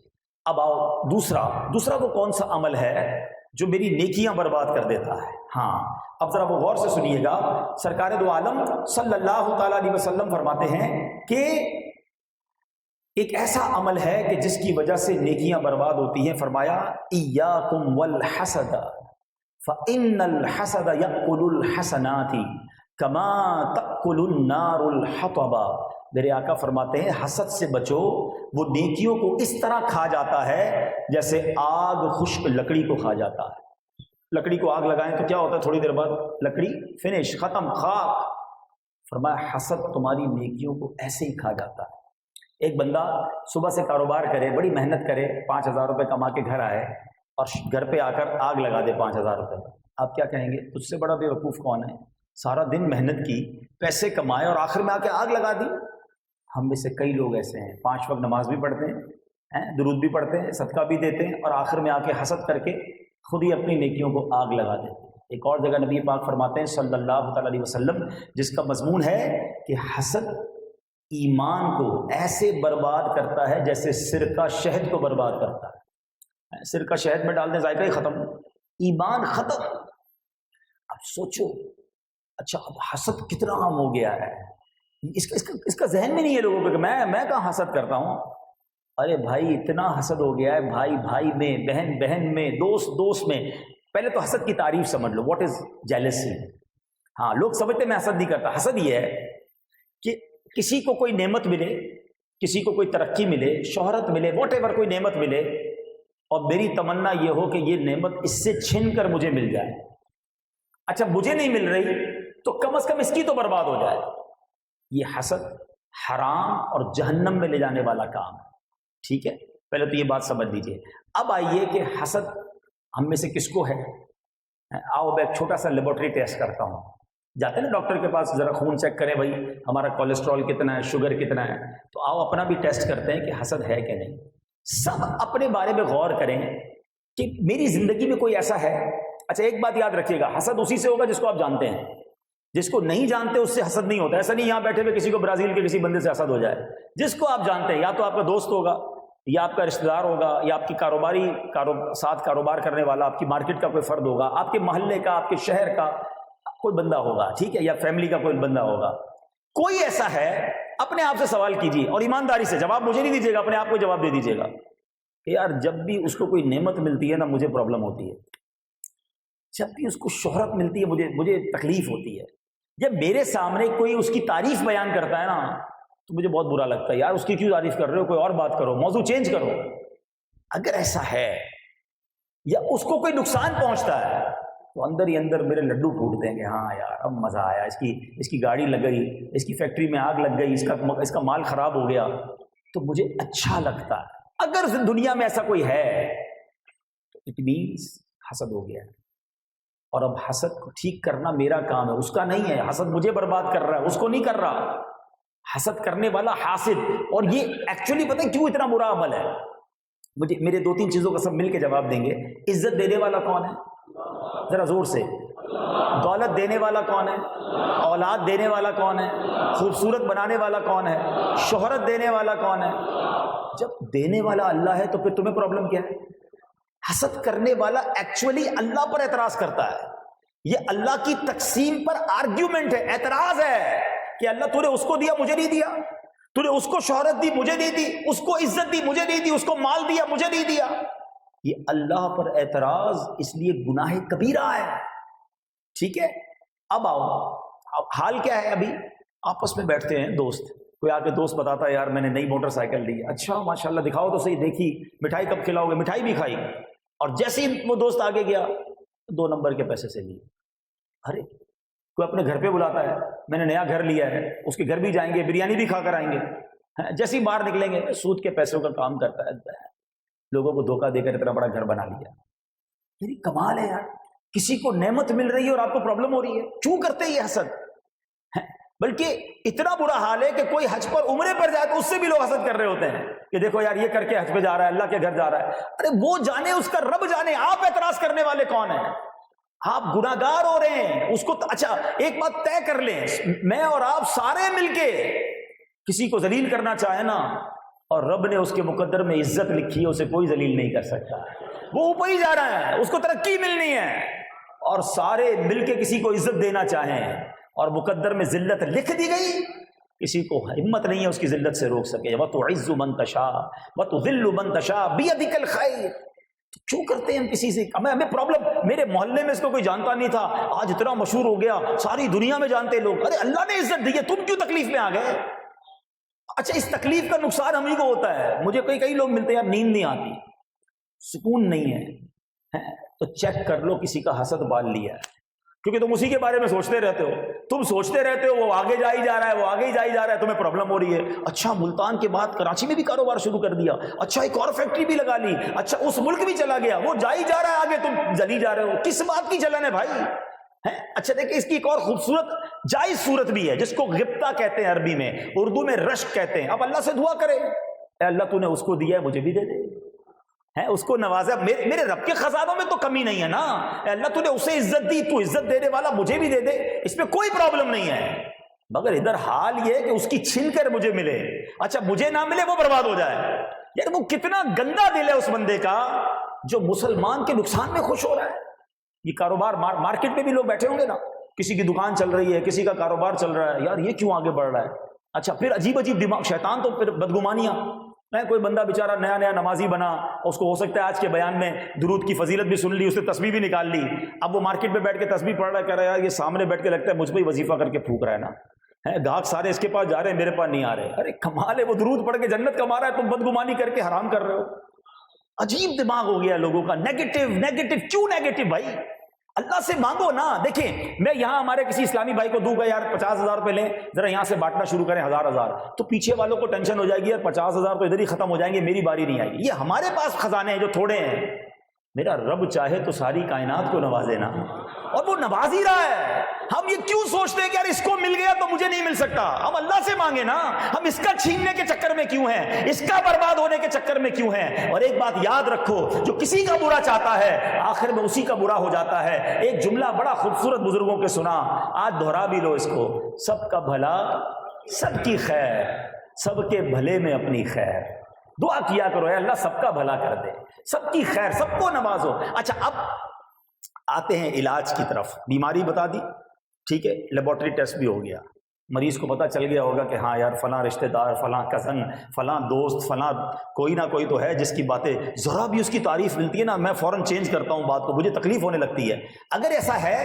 اب آؤ دوسرا وہ کون سا عمل ہے جو میری نیکیاں برباد کر دیتا ہے. ہاں اب ذرا وہ غور سے سنیے گا. سرکار دو عالم صلی اللہ تعالی علیہ وسلم فرماتے ہیں کہ ایک ایسا عمل ہے کہ جس کی وجہ سے نیکیاں برباد ہوتی ہیں. فرمایا ایاکم والحسد فإن الحسد یأکل الحسنات کما تأکل النار الحطب. میرے آقا فرماتے ہیں حسد سے بچو، وہ نیکیوں کو اس طرح کھا جاتا ہے جیسے آگ خشک لکڑی کو کھا جاتا ہے. لکڑی کو آگ لگائیں تو کیا ہوتا ہے؟ تھوڑی دیر بعد لکڑی فنش، ختم، خاک. فرمایا حسد تمہاری نیکیوں کو ایسے ہی کھا جاتا ہے. ایک بندہ صبح سے کاروبار کرے، بڑی محنت کرے، 5,000 روپے کما کے گھر آئے اور گھر پہ آ کر آگ لگا دے 5,000 روپے. آپ کیا کہیں گے؟ تجھ سے بڑا بے وقوف کون ہے؟ سارا دن محنت کی، پیسے کمائے اور آخر میں آ کے آگ لگا دی. ہم میں سے کئی لوگ ایسے ہیں، 5 وقت نماز بھی پڑھتے ہیں، درود بھی پڑھتے ہیں، صدقہ بھی دیتے ہیں، اور آخر میں آ کے حسد کر کے خود ہی اپنی نیکیوں کو آگ لگا دیتے ہیں. ایک اور جگہ نبی پاک فرماتے ہیں صلی اللہ تعالی علیہ وسلم، جس کا مضمون ہے کہ حسد ایمان کو ایسے برباد کرتا ہے جیسے سرکہ شہد کو برباد کرتا ہے. سرکہ شہد میں ڈال دیں، ذائقہ ہی ختم، ایمان ختم. اب سوچو، اچھا اب حسد کتنا عام ہو گیا ہے. اس کا ذہن میں نہیں ہے لوگوں پہ کہ میں کہاں حسد کرتا ہوں. ارے بھائی اتنا حسد ہو گیا ہے، بھائی بھائی میں، بہن بہن میں، دوست میں. پہلے تو حسد کی تعریف سمجھ لو. What is jealousy? ہاں لوگ سمجھتے میں حسد نہیں کرتا. حسد یہ ہے کہ کسی کو کوئی نعمت ملے, کسی کو کوئی ترقی ملے, شہرت ملے, واٹ ایور کوئی نعمت ملے, اور میری تمنا یہ ہو کہ یہ نعمت اس سے چھن کر مجھے مل جائے. اچھا مجھے نہیں مل رہی تو کم از کم اس کی تو برباد ہو جائے. یہ حسد حرام اور جہنم میں لے جانے والا کام ہے. ٹھیک ہے, پہلے تو یہ بات سمجھ لیجیے. اب آئیے کہ حسد ہم میں سے کس کو ہے. آؤ میں ایک چھوٹا سا لیبورٹری ٹیسٹ کرتا ہوں. جاتے ہیں نا ڈاکٹر کے پاس, ذرا خون چیک کریں بھائی ہمارا کولیسٹرول کتنا ہے, شوگر کتنا ہے. تو آؤ اپنا بھی ٹیسٹ کرتے ہیں کہ حسد ہے کہ نہیں. سب اپنے بارے میں غور کریں کہ میری زندگی میں کوئی ایسا ہے. اچھا ایک بات یاد رکھیے گا, حسد اسی سے ہوگا جس کو آپ جانتے ہیں. جس کو نہیں جانتے اس سے حسد نہیں ہوتا. ایسا نہیں یہاں بیٹھے ہوئے کسی کو برازیل کے کسی بندے سے حسد ہو جائے. جس کو آپ جانتے ہیں, یا تو آپ کا دوست ہوگا, یا آپ کا رشتہ دار ہوگا, یا آپ کی ساتھ کاروبار کرنے والا, آپ کی مارکیٹ کا کوئی فرد ہوگا, آپ کے محلے کا, آپ کے شہر کا کوئی بندہ ہوگا, ٹھیک ہے, یا فیملی کا کوئی بندہ ہوگا. کوئی ایسا ہے, اپنے آپ سے سوال کیجیے اور ایمانداری سے جواب مجھے نہیں دیجیے گا, اپنے آپ کو جواب دے دیجیے گا کہ یار جب بھی اس کو کوئی نعمت ملتی ہے نا مجھے پرابلم ہوتی ہے. جب بھی اس کو شہرت ملتی ہے مجھے تکلیف ہوتی ہے. جب میرے سامنے کوئی اس کی تعریف بیان کرتا ہے نا تو مجھے بہت برا لگتا ہے. یار اس کی کیوں تعریف کر رہے ہو, کوئی اور بات کرو, موضوع چینج کرو. اگر ایسا ہے یا اس کو کوئی نقصان پہنچتا ہے تو اندر ہی اندر میرے لڈو پھوٹ دیں گے. ہاں یار اب مزہ آیا, اس کی گاڑی لگ گئی, اس کی فیکٹری میں آگ لگ گئی, اس کا مال خراب ہو گیا تو مجھے اچھا لگتا ہے. اگر دنیا میں ایسا کوئی ہے تو اٹ مینس حسد ہو گیا ہے. اور اب حسد کو ٹھیک کرنا میرا کام ہے, اس کا نہیں ہے. حسد مجھے برباد کر رہا ہے, اس کو نہیں کر رہا. حسد کرنے والا حاسد. اور یہ ایکچولی پتہ ہے کیوں اتنا برا عمل ہے. مجھے میرے 2-3 چیزوں کا سب مل کے جواب دیں گے. عزت دینے والا کون ہے, ذرا زور سے. دولت دینے والا کون ہے, اولاد دینے والا کون ہے, خوبصورت بنانے والا کون ہے, شہرت دینے والا کون ہے. جب دینے والا اللہ ہے تو پھر تمہیں پرابلم کیا ہے. حسد کرنے والا ایکچولی اللہ پر اعتراض کرتا ہے. یہ اللہ کی تقسیم پر آرگیومنٹ ہے, اعتراض ہے کہ اللہ تو نے اس کو دیا مجھے نہیں دیا, تو نے اس کو شہرت دی مجھے نہیں دی, اس کو عزت دی مجھے نہیں دی, اس کو مال دیا مجھے نہیں دیا. یہ اللہ پر اعتراض اس لیے گناہ کبیرہ ہے. ٹھیک ہے, اب آؤ, اب حال کیا ہے. ابھی آپس میں بیٹھتے ہیں دوست, کوئی آ کے دوست بتاتا ہے یار میں نے نئی موٹر سائیکل لی. اچھا ماشاءاللہ دکھاؤ تو صحیح, دیکھی مٹھائی کب کھلاؤ گے, مٹھائی بھی کھائی. اور جیسے ہی وہ دوست آگے گیا 2 نمبر کے پیسے سے لیے. ارے کوئی اپنے گھر پہ بلاتا ہے, میں نے نیا گھر لیا ہے, اس کے گھر بھی جائیں گے, بریانی بھی کھا کر آئیں گے. جیسے ہی باہر نکلیں گے سود کے پیسوں کا کام کرتا ہے, لوگوں کو دھوکہ دے کر اتنا بڑا گھر بنا لیا. میری کمال ہے یار, کسی کو نعمت مل رہی ہے اور آپ کو پرابلم ہو رہی ہے. کیوں کرتے ہیں یہ حسد؟ بلکہ اتنا برا حال ہے کہ کوئی حج پر عمرے پر جائے تو اس سے بھی لوگ حسد کر رہے ہوتے ہیں کہ دیکھو یار یہ کر کے حج پہ جا رہا ہے, اللہ کے گھر جا رہا ہے. ارے وہ جانے, اس کا رب جانے, آپ اعتراض کرنے والے کون ہیں؟ آپ گناہگار ہو رہے ہیں اس کو. اچھا ایک بات طے کر لیں, میں اور آپ سارے مل کے کسی کو ذلیل کرنا چاہیں نا, اور رب نے اس کے مقدر میں عزت لکھی ہے, اسے کوئی ذلیل نہیں کر سکتا. وہ اوپر ہی جا رہا ہے, اس کو ترقی ملنی ہے, اور سارے مل کے کسی کو عزت دینا چاہیں اور مقدر میں ذلت لکھ دی گئی, کسی کو ہمت نہیں ہے اس کی ذلت سے روک سکے. وَتُعِزُّ مَن تَشَاءُ وَتُذِلُّ مَن تَشَاءُ بِيَدِكَ الْخَيْرُ. کیوں کرتے ہیں ہم کسی سے؟ ہمیں پرابلم, میرے محلے میں اس کو کوئی جانتا نہیں تھا, آج اتنا مشہور ہو گیا, ساری دنیا میں جانتے لوگ. ارے اللہ نے عزت دی ہے, تم کیوں تکلیف میں آ گئے؟ اچھا اس تکلیف کا نقصان ہم ہی کو ہوتا ہے. مجھے کئی لوگ ملتے ہیں, نیند نہیں آتی, سکون نہیں ہے, تو چیک کر لو کسی کا حسد بال لیا ہے, کیونکہ تم اسی کے بارے میں سوچتے رہتے ہو. تم سوچتے رہتے ہو وہ آگے جائی جا رہا ہے, وہ آگے جائی جا رہا ہے, تمہیں پرابلم ہو رہی ہے. اچھا ملتان کے بعد کراچی میں بھی کاروبار شروع کر دیا, اچھا ایک اور فیکٹری بھی لگا لی, اچھا اس ملک بھی چلا گیا, وہ جائی جا رہا ہے آگے, تم جلی جا رہے ہو. کس بات کی جلن ہے بھائی؟ اچھا دیکھیں اس کی ایک اور خوبصورت جائز صورت بھی ہے جس کو غبطہ کہتے ہیں عربی میں, اردو میں رشک کہتے ہیں. اب اللہ سے دعا کرے, اے اللہ تو نے اس کو دیا ہے مجھے بھی دے دے, اس کو نوازا, میرے رب کے خزانوں میں تو کمی نہیں ہے نا. اے اللہ تو نے اسے عزت دی, تو عزت دینے والا مجھے بھی دے دے, اس میں کوئی پرابلم نہیں ہے. مگر ادھر حال یہ کہ اس کی چھین کر مجھے ملے, اچھا مجھے نہ ملے وہ برباد ہو جائے. یار وہ کتنا گندا دل ہے اس بندے کا جو مسلمان کے نقصان میں خوش ہو رہا ہے. یہ کاروبار مارکیٹ میں بھی لوگ بیٹھے ہوں گے نا, کسی کی دکان چل رہی ہے, کسی کا کاروبار چل رہا ہے, یار یہ کیوں آگے بڑھ رہا ہے. اچھا پھر عجیب عجیب دماغ, شیطان تو پھر بدگمانیاں, کوئی بندہ بیچارہ نیا نیا نمازی بنا، اس کو ہو سکتا ہے آج کے بیان میں درود کی فضیلت بھی سن لی، اس نے تسبیح بھی نکال لی، اب وہ مارکیٹ میں بیٹھ کے تسبیح پڑھ رہا ہے، کہہ رہا ہے یار یہ سامنے بیٹھ کے لگتا ہے مجھ پہ ہی وظیفہ کر کے پھونک رہا ہے نا، گاہک سارے اس کے پاس جا رہے ہیں، میرے پاس نہیں آ رہے۔ ارے کمال ہے، وہ درود پڑھ کے جنت کما رہا ہے، تم بدگمانی کر کے حرام کر رہے ہو۔ عجیب دماغ ہو گیا لوگوں کا، نیگیٹو نیگیٹو، کیوں نیگیٹو بھائی؟ اللہ سے مانگو نا۔ دیکھیں میں یہاں ہمارے کسی اسلامی بھائی کو دوں گا یار 50,000 روپے لیں، ذرا یہاں سے بانٹنا شروع کریں 1000 تو پیچھے والوں کو ٹینشن ہو جائے گی یار 50,000 تو ادھر ہی ختم ہو جائیں گے، میری باری نہیں آئے گی۔ یہ ہمارے پاس خزانے ہیں جو تھوڑے ہیں، میرا رب چاہے تو ساری کائنات کو نوازے نا، اور وہ نواز ہی رہا ہے۔ ہم یہ کیوں سوچتے ہیں کہ یار اس کو مل گیا تو مجھے نہیں مل سکتا؟ ہم اللہ سے مانگے نا، ہم اس کا چھیننے کے چکر میں کیوں ہیں، اس کا برباد ہونے کے چکر میں کیوں ہیں؟ اور ایک بات یاد رکھو، جو کسی کا برا چاہتا ہے آخر میں اسی کا برا ہو جاتا ہے۔ ایک جملہ بڑا خوبصورت بزرگوں کے سنا، آج دہرا بھی لو اس کو، سب کا بھلا سب کی خیر، سب کے بھلے میں اپنی خیر۔ دعا کیا کرو اے اللہ سب کا بھلا کر دے، سب کی خیر، سب کو نوازو۔ اچھا اب آتے ہیں علاج کی طرف۔ بیماری بتا دی، ٹھیک ہے، لیبارٹری ٹیسٹ بھی ہو گیا، مریض کو پتہ چل گیا ہوگا کہ ہاں یار فلاں رشتہ دار، فلاں کزن، فلاں دوست، فلاں کوئی نہ کوئی تو ہے جس کی باتیں ذرا بھی اس کی تعریف ملتی ہے نا میں فوراً چینج کرتا ہوں بات کو، مجھے تکلیف ہونے لگتی ہے۔ اگر ایسا ہے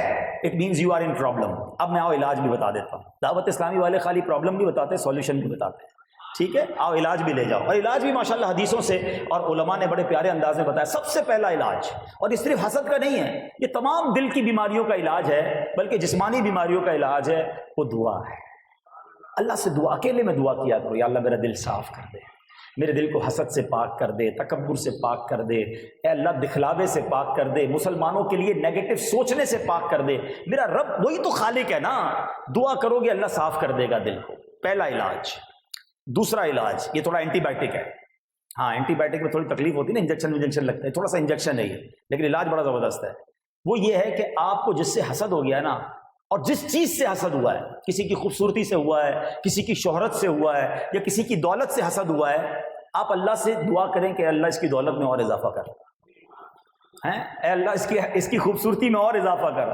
it means you are in problem. اب میں آؤ علاج بھی بتا دیتا ہوں۔ دعوت اسلامی والے خالی پرابلم نہیں بتاتے، سولوشن بھی بتاتے ہیں، ٹھیک ہے؟ آؤ علاج بھی لے جاؤ، اور علاج بھی ماشاءاللہ حدیثوں سے اور علماء نے بڑے پیارے انداز میں بتایا۔ سب سے پہلا علاج، اور یہ صرف حسد کا نہیں ہے، یہ تمام دل کی بیماریوں کا علاج ہے، بلکہ جسمانی بیماریوں کا علاج ہے، وہ دعا ہے۔ اللہ سے دعا، اکیلے میں دعا کیا کرو، یا اللہ میرا دل صاف کر دے، میرے دل کو حسد سے پاک کر دے، تکبر سے پاک کر دے، اے اللہ دکھلاوے سے پاک کر دے، مسلمانوں کے لیے نیگیٹو سوچنے سے پاک کر دے۔ میرا رب وہی تو خالق ہے نا، دعا کرو گے اللہ صاف کر دے گا دل کو۔ پہلا علاج۔ دوسرا علاج، یہ تھوڑا اینٹی بائیوٹک ہے، ہاں اینٹی بائیوٹک میں تھوڑی تکلیف ہوتی ہے نا، انجیکشن لگتا ہے، تھوڑا سا انجیکشن ہے یہ، لیکن علاج بڑا زبردست ہے۔ وہ یہ ہے کہ آپ کو جس سے حسد ہو گیا نا، اور جس چیز سے حسد ہوا ہے، کسی کی خوبصورتی سے ہوا ہے، کسی کی شہرت سے ہوا ہے، یا کسی کی دولت سے حسد ہوا ہے، آپ اللہ سے دعا کریں کہ اللہ اس کی دولت میں اور اضافہ کر، اے اللہ اس کی خوبصورتی میں اور اضافہ کر۔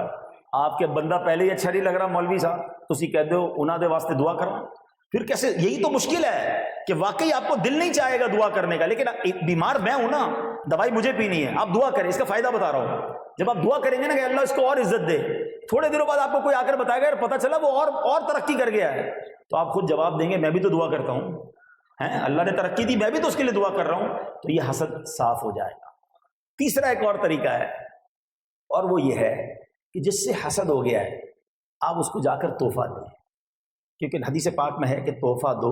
آپ کے بندہ پہلے ہی اچھا نہیں لگ رہا مولوی صاحب، تسی کہہ دو انہاں دے واسطے دعا کرنا، پھر کیسے؟ یہی تو مشکل ہے کہ واقعی آپ کو دل نہیں چاہے گا دعا کرنے کا، لیکن بیمار میں ہوں نا، دوائی مجھے پینی ہے، آپ دعا کریں، اس کا فائدہ بتا رہا ہوں۔ جب آپ دعا کریں گے نا کہ اللہ اس کو اور عزت دے، تھوڑے دنوں بعد آپ کو کوئی آ کر بتائے گا اور پتہ چلا وہ اور ترقی کر گیا ہے، تو آپ خود جواب دیں گے میں بھی تو دعا کرتا ہوں، اللہ نے ترقی دی، میں بھی تو اس کے لیے دعا کر رہا ہوں، تو یہ حسد صاف ہو جائے گا۔ تیسرا ایک اور طریقہ ہے، اور وہ یہ ہے کہ جس سے حسد ہو گیا ہے آپ اس کو جا کر تحفہ دیں، کیونکہ حدیث پاک میں ہے کہ تحفہ دو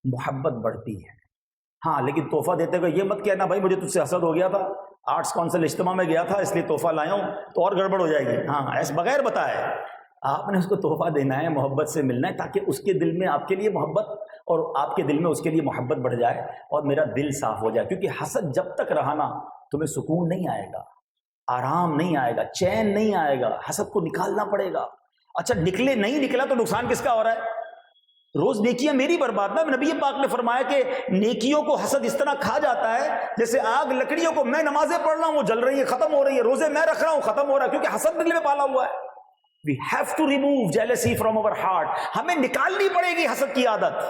محبت بڑھتی ہے۔ ہاں لیکن تحفہ دیتے ہوئے یہ مت کہنا بھائی مجھے تجھ سے حسد ہو گیا تھا، آرٹس کونسل اجتماع میں گیا تھا اس لیے تحفہ لایا ہوں، تو اور گڑبڑ ہو جائے گی۔ ہاں ایسے بغیر بتائے آپ نے اس کو تحفہ دینا ہے، محبت سے ملنا ہے، تاکہ اس کے دل میں آپ کے لیے محبت اور آپ کے دل میں اس کے لیے محبت بڑھ جائے اور میرا دل صاف ہو جائے۔ کیونکہ حسد جب تک رہا نا تمہیں سکون نہیں آئے گا، آرام نہیں آئے گا، چین نہیں آئے گا، حسد کو نکالنا پڑے گا۔ اچھا نہیں نکلا تو نقصان کس کا ہو رہا ہے؟ روز نیکیاں میری برباد نا۔ نبی پاک نے فرمایا کہ نیکیوں کو حسد اس طرح کھا جاتا ہے جیسے آگ لکڑیوں کو، میں نمازیں پڑھ رہا ہوں وہ جل رہی ہے ختم ہو رہی ہے، روزے میں رکھ رہا ہوں ختم ہو رہا ہے، کیونکہ حسد دل میں پالا ہوا ہے۔ We have to remove jealousy from our heart، ہمیں نکالنی پڑے گی حسد کی عادت۔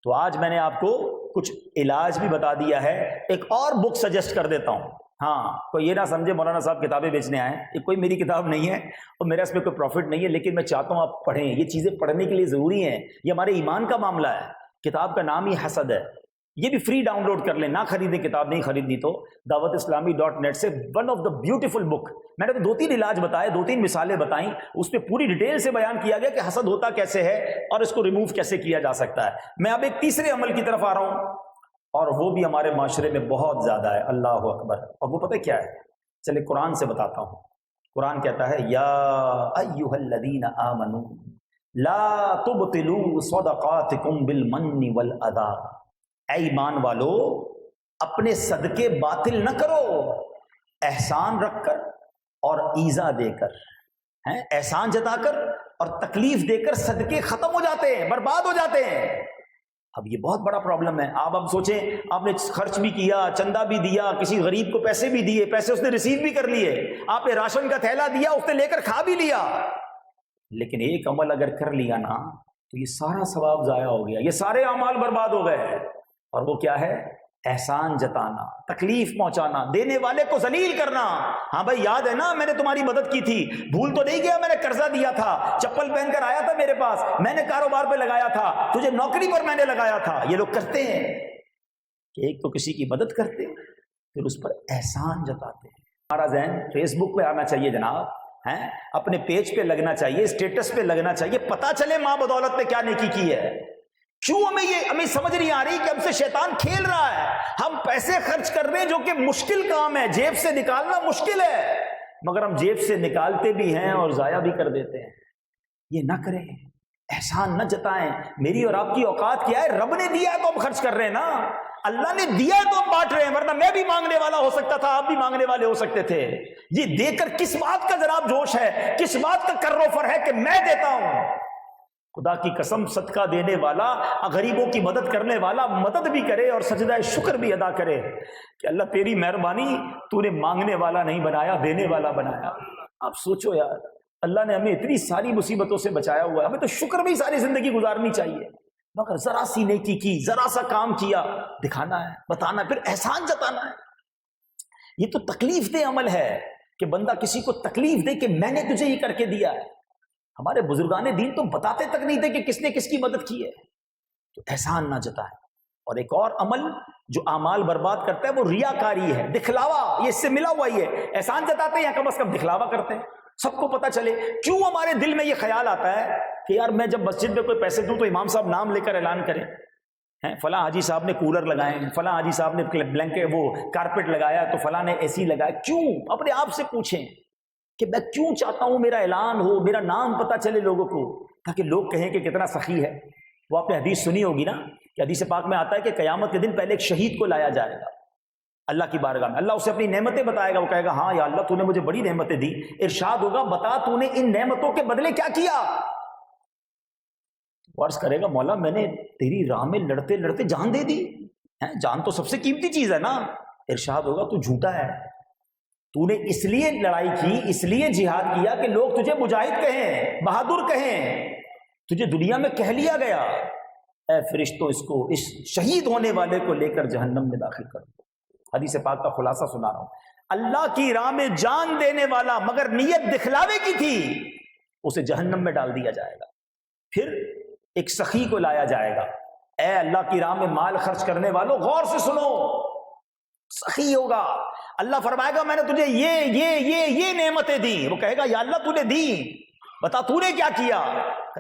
تو آج میں نے آپ کو کچھ علاج بھی بتا دیا ہے، ایک اور بک سجیسٹ کر دیتا ہوں۔ ہاں کوئی یہ نہ سمجھے مولانا صاحب کتابیں بیچنے آئے، یہ کوئی میری کتاب نہیں ہے اور میرا اس میں کوئی پروفٹ نہیں ہے، لیکن میں چاہتا ہوں آپ پڑھیں، یہ چیزیں پڑھنے کے لیے ضروری ہیں، یہ ہمارے ایمان کا معاملہ ہے۔ کتاب کا نام ہی حسد ہے، یہ بھی فری ڈاؤن لوڈ کر لیں، نہ خریدیں، کتاب نہیں خریدنی تو dawatIslami.net سے ون آف دا بیوٹیفل بک۔ میں نے تو 2-3 علاج بتائے، 2-3 مثالیں بتائیں، اس پہ پوری ڈیٹیل سے بیان کیا گیا کہ حسد ہوتا کیسے ہے اور اس کو ریموو کیسے کیا جا سکتا ہے۔ میں اب ایک تیسرے عمل کی طرف آ رہا ہوں، اور وہ بھی ہمارے معاشرے میں بہت زیادہ ہے، اللہ اکبر، اور وہ پتہ کیا ہے؟ چلے قرآن سے بتاتا ہوں۔ قرآن کہتا ہے یا ایھا الذین آمنوا لا تبطلوا صدقاتکم بالمن والاذی، اے ایمان والو اپنے صدقے باطل نہ کرو احسان رکھ کر اور ایذا دے کر، احسان جتا کر اور تکلیف دے کر صدقے ختم ہو جاتے ہیں، برباد ہو جاتے ہیں۔ اب یہ بہت بڑا پرابلم ہے۔ آپ اب سوچیں، آپ نے خرچ بھی کیا، چندہ بھی دیا، کسی غریب کو پیسے بھی دیے، پیسے اس نے ریسیو بھی کر لیے، آپ نے راشن کا تھیلا دیا، اس نے لے کر کھا بھی لیا، لیکن ایک عمل اگر کر لیا نا تو یہ سارا ثواب ضائع ہو گیا، یہ سارے اعمال برباد ہو گئے۔ اور وہ کیا ہے؟ احسان جتانا، تکلیف پہنچانا، دینے والے کو ذلیل کرنا. ہاں بھائی یاد ہے نا میں نے تمہاری مدد کی تھی، بھول تو نہیں گیا؟ میں نے قرضہ دیا تھا، چپل پہن کر آیا تھا میرے پاس، میں نے کاروبار پہ لگایا تھا، تجھے نوکری پر میں نے لگایا تھا. یہ لوگ کرتے ہیں کہ ایک تو کسی کی مدد کرتے ہیں، پھر اس پر احسان جتاتے ہیں. ہمارا ذہن فیس بک پہ آنا چاہیے جناب، ہیں اپنے پیج پہ لگنا چاہیے، اسٹیٹس پہ لگنا چاہیے، پتہ چلے ماں بدولت نے کیا نیکی کی ہے. کیوں ہمیں سمجھ نہیں آ رہی کہ ہم سے شیطان کھیل رہا ہے. ہم پیسے خرچ کر رہے ہیں جو کہ مشکل کام ہے، جیب سے نکالنا مشکل ہے، مگر ہم جیب سے نکالتے بھی ہیں اور ضائع بھی کر دیتے ہیں. یہ نہ کریں، احسان نہ جتائیں. میری اور آپ کی اوقات کیا ہے؟ رب نے دیا ہے تو ہم خرچ کر رہے ہیں نا، اللہ نے دیا ہے تو ہم بانٹ رہے ہیں، ورنہ میں بھی مانگنے والا ہو سکتا تھا، آپ بھی مانگنے والے ہو سکتے تھے. یہ دے کر کس بات کا جناب جوش ہے، کس بات کا کر و فر ہے کہ میں دیتا ہوں. خدا کی قسم صدقہ دینے والا، غریبوں کی مدد کرنے والا مدد بھی کرے اور سجدہ شکر بھی ادا کرے کہ اللہ تیری مہربانی، تو نے مانگنے والا نہیں بنایا، دینے والا بنایا. آپ سوچو یار، اللہ نے ہمیں اتنی ساری مصیبتوں سے بچایا ہوا ہے، ہمیں تو شکر بھی ساری زندگی گزارنی چاہیے، مگر ذرا سی نیکی کی، ذرا سا کام کیا، دکھانا ہے، بتانا، پھر احسان جتانا ہے. یہ تو تکلیف دہ عمل ہے کہ بندہ کسی کو تکلیف دے کہ میں نے تجھے یہ کر کے دیا ہے. ہمارے بزرگان دین تو بتاتے تک نہیں تھے کہ کس نے کس کی مدد کی ہے. تو احسان نہ جتائے. اور ایک اور عمل جو اعمال برباد کرتا ہے وہ ریاکاری ہے، دکھلاوا. یہ اس سے ملا ہوا ہی ہے. احسان جتاتے ہیں یا کم از کم دکھلاوا کرتے ہیں، سب کو پتہ چلے. کیوں ہمارے دل میں یہ خیال آتا ہے کہ یار میں جب مسجد میں کوئی پیسے دوں تو امام صاحب نام لے کر اعلان کریں، فلاں حاجی صاحب نے کولر لگائے، فلاں حاجی صاحب نے بلینکٹ وہ کارپیٹ لگایا، تو فلاں نے اے سی لگایا. کیوں؟ اپنے آپ سے پوچھیں کہ میں کیوں چاہتا ہوں میرا اعلان ہو، میرا نام پتہ چلے لوگوں کو، تاکہ لوگ کہیں کہ کتنا سخی ہے. وہ آپ نے حدیث سنی ہوگی نا کہ حدیث پاک میں آتا ہے کہ قیامت کے دن پہلے ایک شہید کو لایا جائے گا اللہ کی بارگاہ میں. اللہ اسے اپنی نعمتیں بتائے گا، وہ کہے گا ہاں یا اللہ تو نے مجھے بڑی نعمتیں دی. ارشاد ہوگا بتا تو نے ان نعمتوں کے بدلے کیا کیا. عرض کرے گا مولا میں نے تیری راہ میں لڑتے لڑتے جان دے دی. جان تو سب سے قیمتی چیز ہے نا. ارشاد ہوگا تو جھوٹا ہے، تو نے اس لیے لڑائی کی، اس لیے جہاد کیا کہ لوگ تجھے مجاہد کہیں، بہادر کہیں، تجھے دنیا میں کہہ لیا گیا. اے فرشتوں اس کو، اس شہید ہونے والے کو لے کر جہنم میں داخل کر دو. حدیث پاک کا خلاصہ سنا رہا ہوں. اللہ کی راہ میں جان دینے والا مگر نیت دکھلاوے کی تھی، اسے جہنم میں ڈال دیا جائے گا. پھر ایک سخی کو لایا جائے گا. اے اللہ کی راہ میں مال خرچ کرنے والوں غور سے سنو، سخی ہوگا. اللہ فرمائے گا میں نے تجھے یہ نعمتیں دی. وہ کہے گا یا اللہ تو نے دی، بتا تو نے کیا کیا.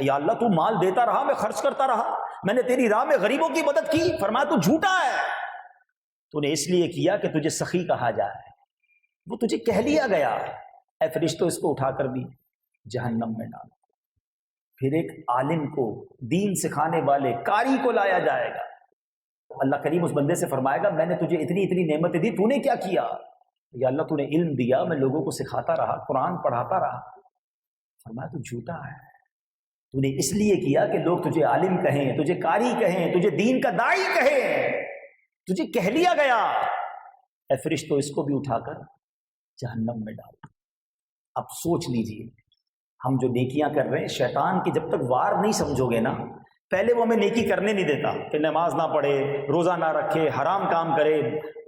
یا اللہ تو مال دیتا رہا، میں خرچ کرتا رہا، میں نے تیری راہ میں غریبوں کی مدد کی. فرمایا تو جھوٹا ہے، تو نے اس لیے کیا کہ تجھے سخی کہا جائے، وہ تجھے کہہ لیا گیا. اے فرشتوں اس کو اٹھا کر بھی جہنم میں ڈال. پھر ایک عالم کو، دین سکھانے والے قاری کو لایا جائے گا. اللہ کریم اس بندے سے فرمائے گا میں نے تجھے اتنی نعمتیں دی، تو نے کیا کیا. یا اللہ تو نے علم دیا، میں لوگوں کو سکھاتا رہا، قرآن پڑھاتا رہا. فرمایا تو جھوٹا ہے، تو نے اس لیے کیا کہ لوگ تجھے عالم کہیں، تجھے قاری کہیں، تجھے دین کا داعی کہیں، تجھے کہہ لیا گیا. اے فرشتوں اس کو بھی اٹھا کر جہنم میں ڈال. اب سوچ لیجئے ہم جو نیکیاں کر رہے ہیں، شیطان کی جب تک وار نہیں سمجھو گے نا، پہلے وہ ہمیں نیکی کرنے نہیں دیتا کہ نماز نہ پڑھے، روزہ نہ رکھے، حرام کام کرے،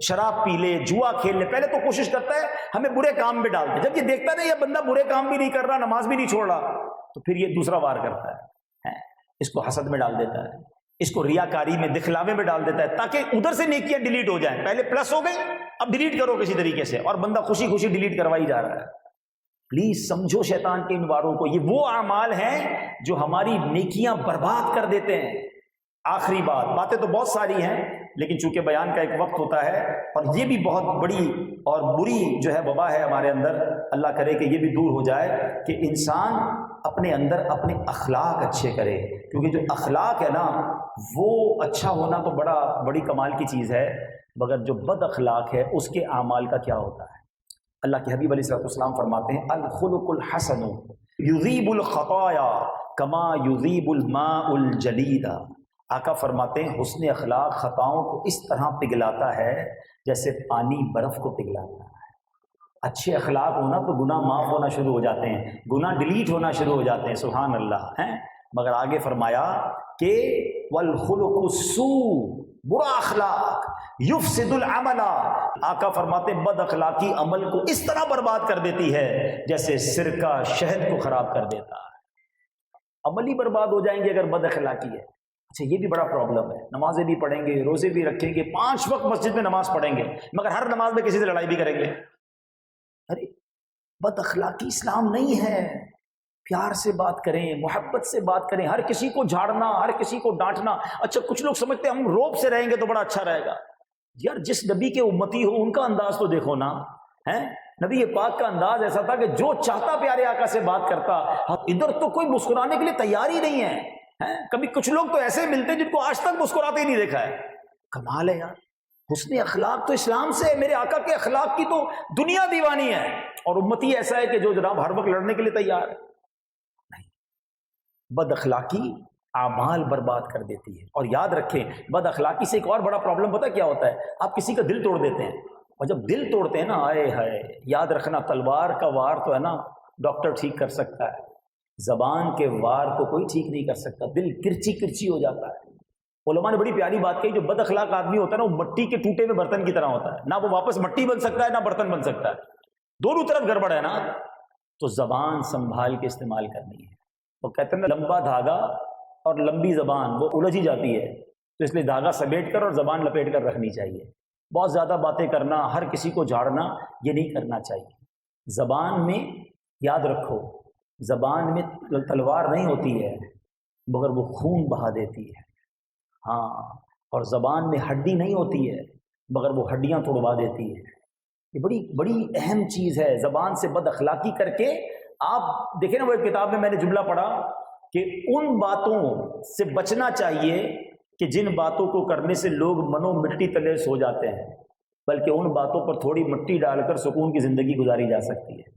شراب پی لے، جوا کھیل لے. پہلے تو کوشش کرتا ہے ہمیں برے کام میں ڈال دے. جب یہ دیکھتا ہے یہ بندہ برے کام بھی نہیں کر رہا، نماز بھی نہیں چھوڑ رہا، تو پھر یہ دوسرا وار کرتا ہے، اس کو حسد میں ڈال دیتا ہے، اس کو ریاکاری میں، دکھلاوے میں ڈال دیتا ہے، تاکہ ادھر سے نیکیاں ڈیلیٹ ہو جائیں. پہلے پلس ہو گئی، اب ڈیلیٹ کرو کسی طریقے سے، اور بندہ خوشی خوشی ڈیلیٹ کروائی جا رہا ہے. پلیز سمجھو شیطان کے ان واروں کو. یہ وہ اعمال ہیں جو ہماری نیکیاں برباد کر دیتے ہیں. آخری باتیں تو بہت ساری ہیں، لیکن چونکہ بیان کا ایک وقت ہوتا ہے، اور یہ بھی بہت بڑی اور بری جو ہے وبا ہے ہمارے اندر. اللہ کرے کہ یہ بھی دور ہو جائے کہ انسان اپنے اندر اپنے اخلاق اچھے کرے، کیونکہ جو اخلاق ہے نا وہ اچھا ہونا تو بڑی کمال کی چیز ہے، مگر جو بد اخلاق ہے اس کے اعمال کا کیا ہوتا ہے. اللہ کے حبیب علیہ الصلوۃ والسلام فرماتے ہیں الخلق الحسن یذیب الخطایا کما یذیب الماء الجلید. آقا فرماتے ہیں حسن اخلاق خطاؤں کو اس طرح پگھلاتا ہے جیسے پانی برف کو پگھلاتا ہے. اچھے اخلاق ہونا تو گناہ معاف ہونا شروع ہو جاتے ہیں، گناہ ڈیلیٹ ہونا شروع ہو جاتے ہیں. سبحان اللہ. مگر آگے فرمایا کہ والخلق السوء برا اخلاق یفسد العمل، آقا فرماتے ہیں بد اخلاقی عمل کو اس طرح برباد کر دیتی ہے جیسے سرکہ شہد کو خراب کر دیتا ہے۔ عمل ہی برباد ہو جائیں گے اگر بد اخلاقی ہے۔ اچھا یہ بھی بڑا پرابلم ہے، نمازیں بھی پڑھیں گے، روزے بھی رکھیں گے، 5 وقت مسجد میں نماز پڑھیں گے، مگر ہر نماز میں کسی سے لڑائی بھی کریں گے۔ ارے بد اخلاقی اسلام نہیں ہے، پیار سے بات کریں، محبت سے بات کریں، ہر کسی کو جھاڑنا، ہر کسی کو ڈانٹنا۔ اچھا کچھ لوگ سمجھتے ہیں ہم روب سے رہیں گے تو بڑا اچھا رہے گا۔ یار جس نبی کے امتی ہو ان کا انداز تو دیکھو نا، ہے نبی پاک کا انداز ایسا تھا کہ جو چاہتا پیارے آقا سے بات کرتا۔ ادھر تو کوئی مسکرانے کے لیے تیار ہی نہیں ہے۔ کبھی کچھ لوگ تو ایسے ملتے جن کو آج تک مسکراتے ہی نہیں دیکھا ہے۔ کمال ہے یار، حسن اخلاق تو اسلام سے ہے۔ میرے آقا کے اخلاق کی تو دنیا دیوانی ہے، اور امتی ایسا ہے کہ جو جناب ہر وقت لڑنے کے لیے تیار ہے۔ نہیں، بد اخلاقی اعمال برباد کر دیتی ہے۔ اور یاد رکھیں بد اخلاقی سے ایک اور بڑا پرابلم پتہ کیا ہوتا ہے؟ آپ کسی کا دل توڑ دیتے ہیں، اور جب دل توڑتے ہیں نا، آئے ہائے، یاد رکھنا تلوار کا وار تو ہے نا ڈاکٹر ٹھیک کر سکتا ہے، زبان کے وار کو کوئی ٹھیک نہیں کر سکتا۔ دل کرچی کرچی ہو جاتا ہے۔ علماء نے بڑی پیاری بات کہی، جو بد اخلاق آدمی ہوتا ہے نا وہ مٹی کے ٹوٹے ہوئے برتن کی طرح ہوتا ہے، نہ وہ واپس مٹی بن سکتا ہے نہ برتن بن سکتا ہے، دونوں طرف گڑبڑ ہے نا۔ تو زبان سنبھال کے استعمال کرنی ہے۔ وہ کہتے ہیں نا لمبا دھاگا اور لمبی زبان وہ الجھ ہی جاتی ہے، تو اس لیے دھاگا سمیٹ کر اور زبان لپیٹ کر رکھنی چاہیے۔ بہت زیادہ باتیں کرنا، ہر کسی کو جھاڑنا، یہ نہیں کرنا چاہیے۔ زبان میں یاد رکھو، زبان میں تلوار نہیں ہوتی ہے مگر وہ خون بہا دیتی ہے، ہاں، اور زبان میں ہڈی نہیں ہوتی ہے مگر وہ ہڈیاں توڑوا دیتی ہے۔ یہ بڑی بڑی اہم چیز ہے۔ زبان سے بد اخلاقی کر کے آپ دیکھیں نا، وہ ایک کتاب میں نے جملہ پڑھا کہ ان باتوں سے بچنا چاہیے کہ جن باتوں کو کرنے سے لوگ منو مٹی تلے سو جاتے ہیں، بلکہ ان باتوں پر تھوڑی مٹی ڈال کر سکون کی زندگی گزاری جا سکتی ہے۔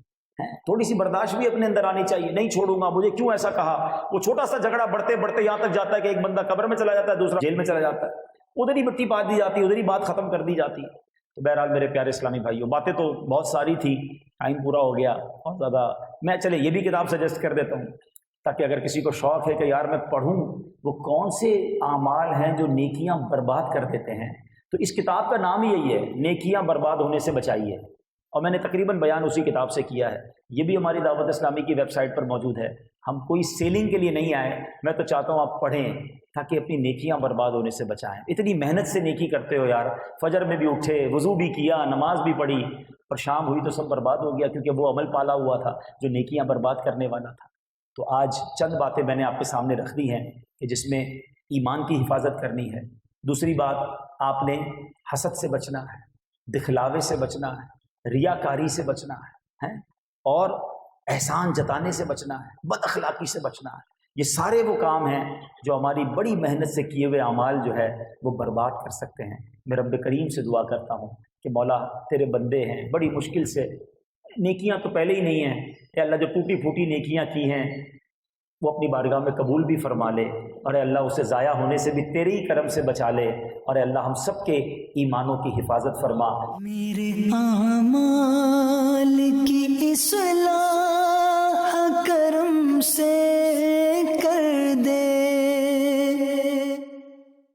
تھوڑی سی برداشت بھی اپنے اندر آنی چاہیے، نہیں چھوڑوں گا، مجھے کیوں ایسا کہا۔ وہ چھوٹا سا جھگڑا بڑھتے بڑھتے یہاں تک جاتا ہے کہ ایک بندہ قبر میں چلا جاتا ہے، دوسرا جیل میں چلا جاتا ہے، ادھر ہی مٹی پا دی جاتی ہے، ادھر ہی بات ختم کر دی جاتی ہے۔ تو بہرحال میرے پیارے اسلامی بھائیوں، باتیں تو بہت ساری تھی، ٹائم پورا ہو گیا بہت زیادہ۔ میں چلے یہ بھی کتاب سجیسٹ کر دیتا ہوں تاکہ اگر کسی کو شوق ہے کہ یار میں پڑھوں وہ کون سے اعمال ہیں جو نیکیاں برباد کر دیتے ہیں، تو اس کتاب کا نام ہی یہی ہے، نیکیاں برباد ہونے سے بچائیے، اور میں نے تقریباً بیان اسی کتاب سے کیا ہے۔ یہ بھی ہماری دعوت اسلامی کی ویب سائٹ پر موجود ہے۔ ہم کوئی سیلنگ کے لیے نہیں آئے، میں تو چاہتا ہوں آپ پڑھیں تاکہ اپنی نیکیاں برباد ہونے سے بچائیں۔ اتنی محنت سے نیکی کرتے ہو یار، فجر میں بھی اٹھے، وضو بھی کیا، نماز بھی پڑھی، اور شام ہوئی تو سب برباد ہو گیا، کیونکہ وہ عمل پالا ہوا تھا جو نیکیاں برباد کرنے والا تھا۔ تو آج چند باتیں میں نے آپ کے سامنے رکھ دی ہیں کہ جس میں ایمان کی حفاظت کرنی ہے۔ دوسری بات، آپ نے حسد سے بچنا ہے، دکھلاوے سے بچنا ہے، ریاکاری سے بچنا ہے، اور احسان جتانے سے بچنا ہے، بد اخلاقی سے بچنا ہے۔ یہ سارے وہ کام ہیں جو ہماری بڑی محنت سے کیے ہوئے اعمال جو ہے وہ برباد کر سکتے ہیں۔ میں رب کریم سے دعا کرتا ہوں کہ مولا تیرے بندے ہیں، بڑی مشکل سے، نیکیاں تو پہلے ہی نہیں ہیں، اے اللہ جو ٹوٹی پھوٹی نیکیاں کی ہیں وہ اپنی بارگاہ میں قبول بھی فرما لے، اور اے اللہ اسے ضائع ہونے سے بھی تیرے ہی کرم سے بچا لے، اور اے اللہ ہم سب کے ایمانوں کی حفاظت فرما۔ میرے اعمال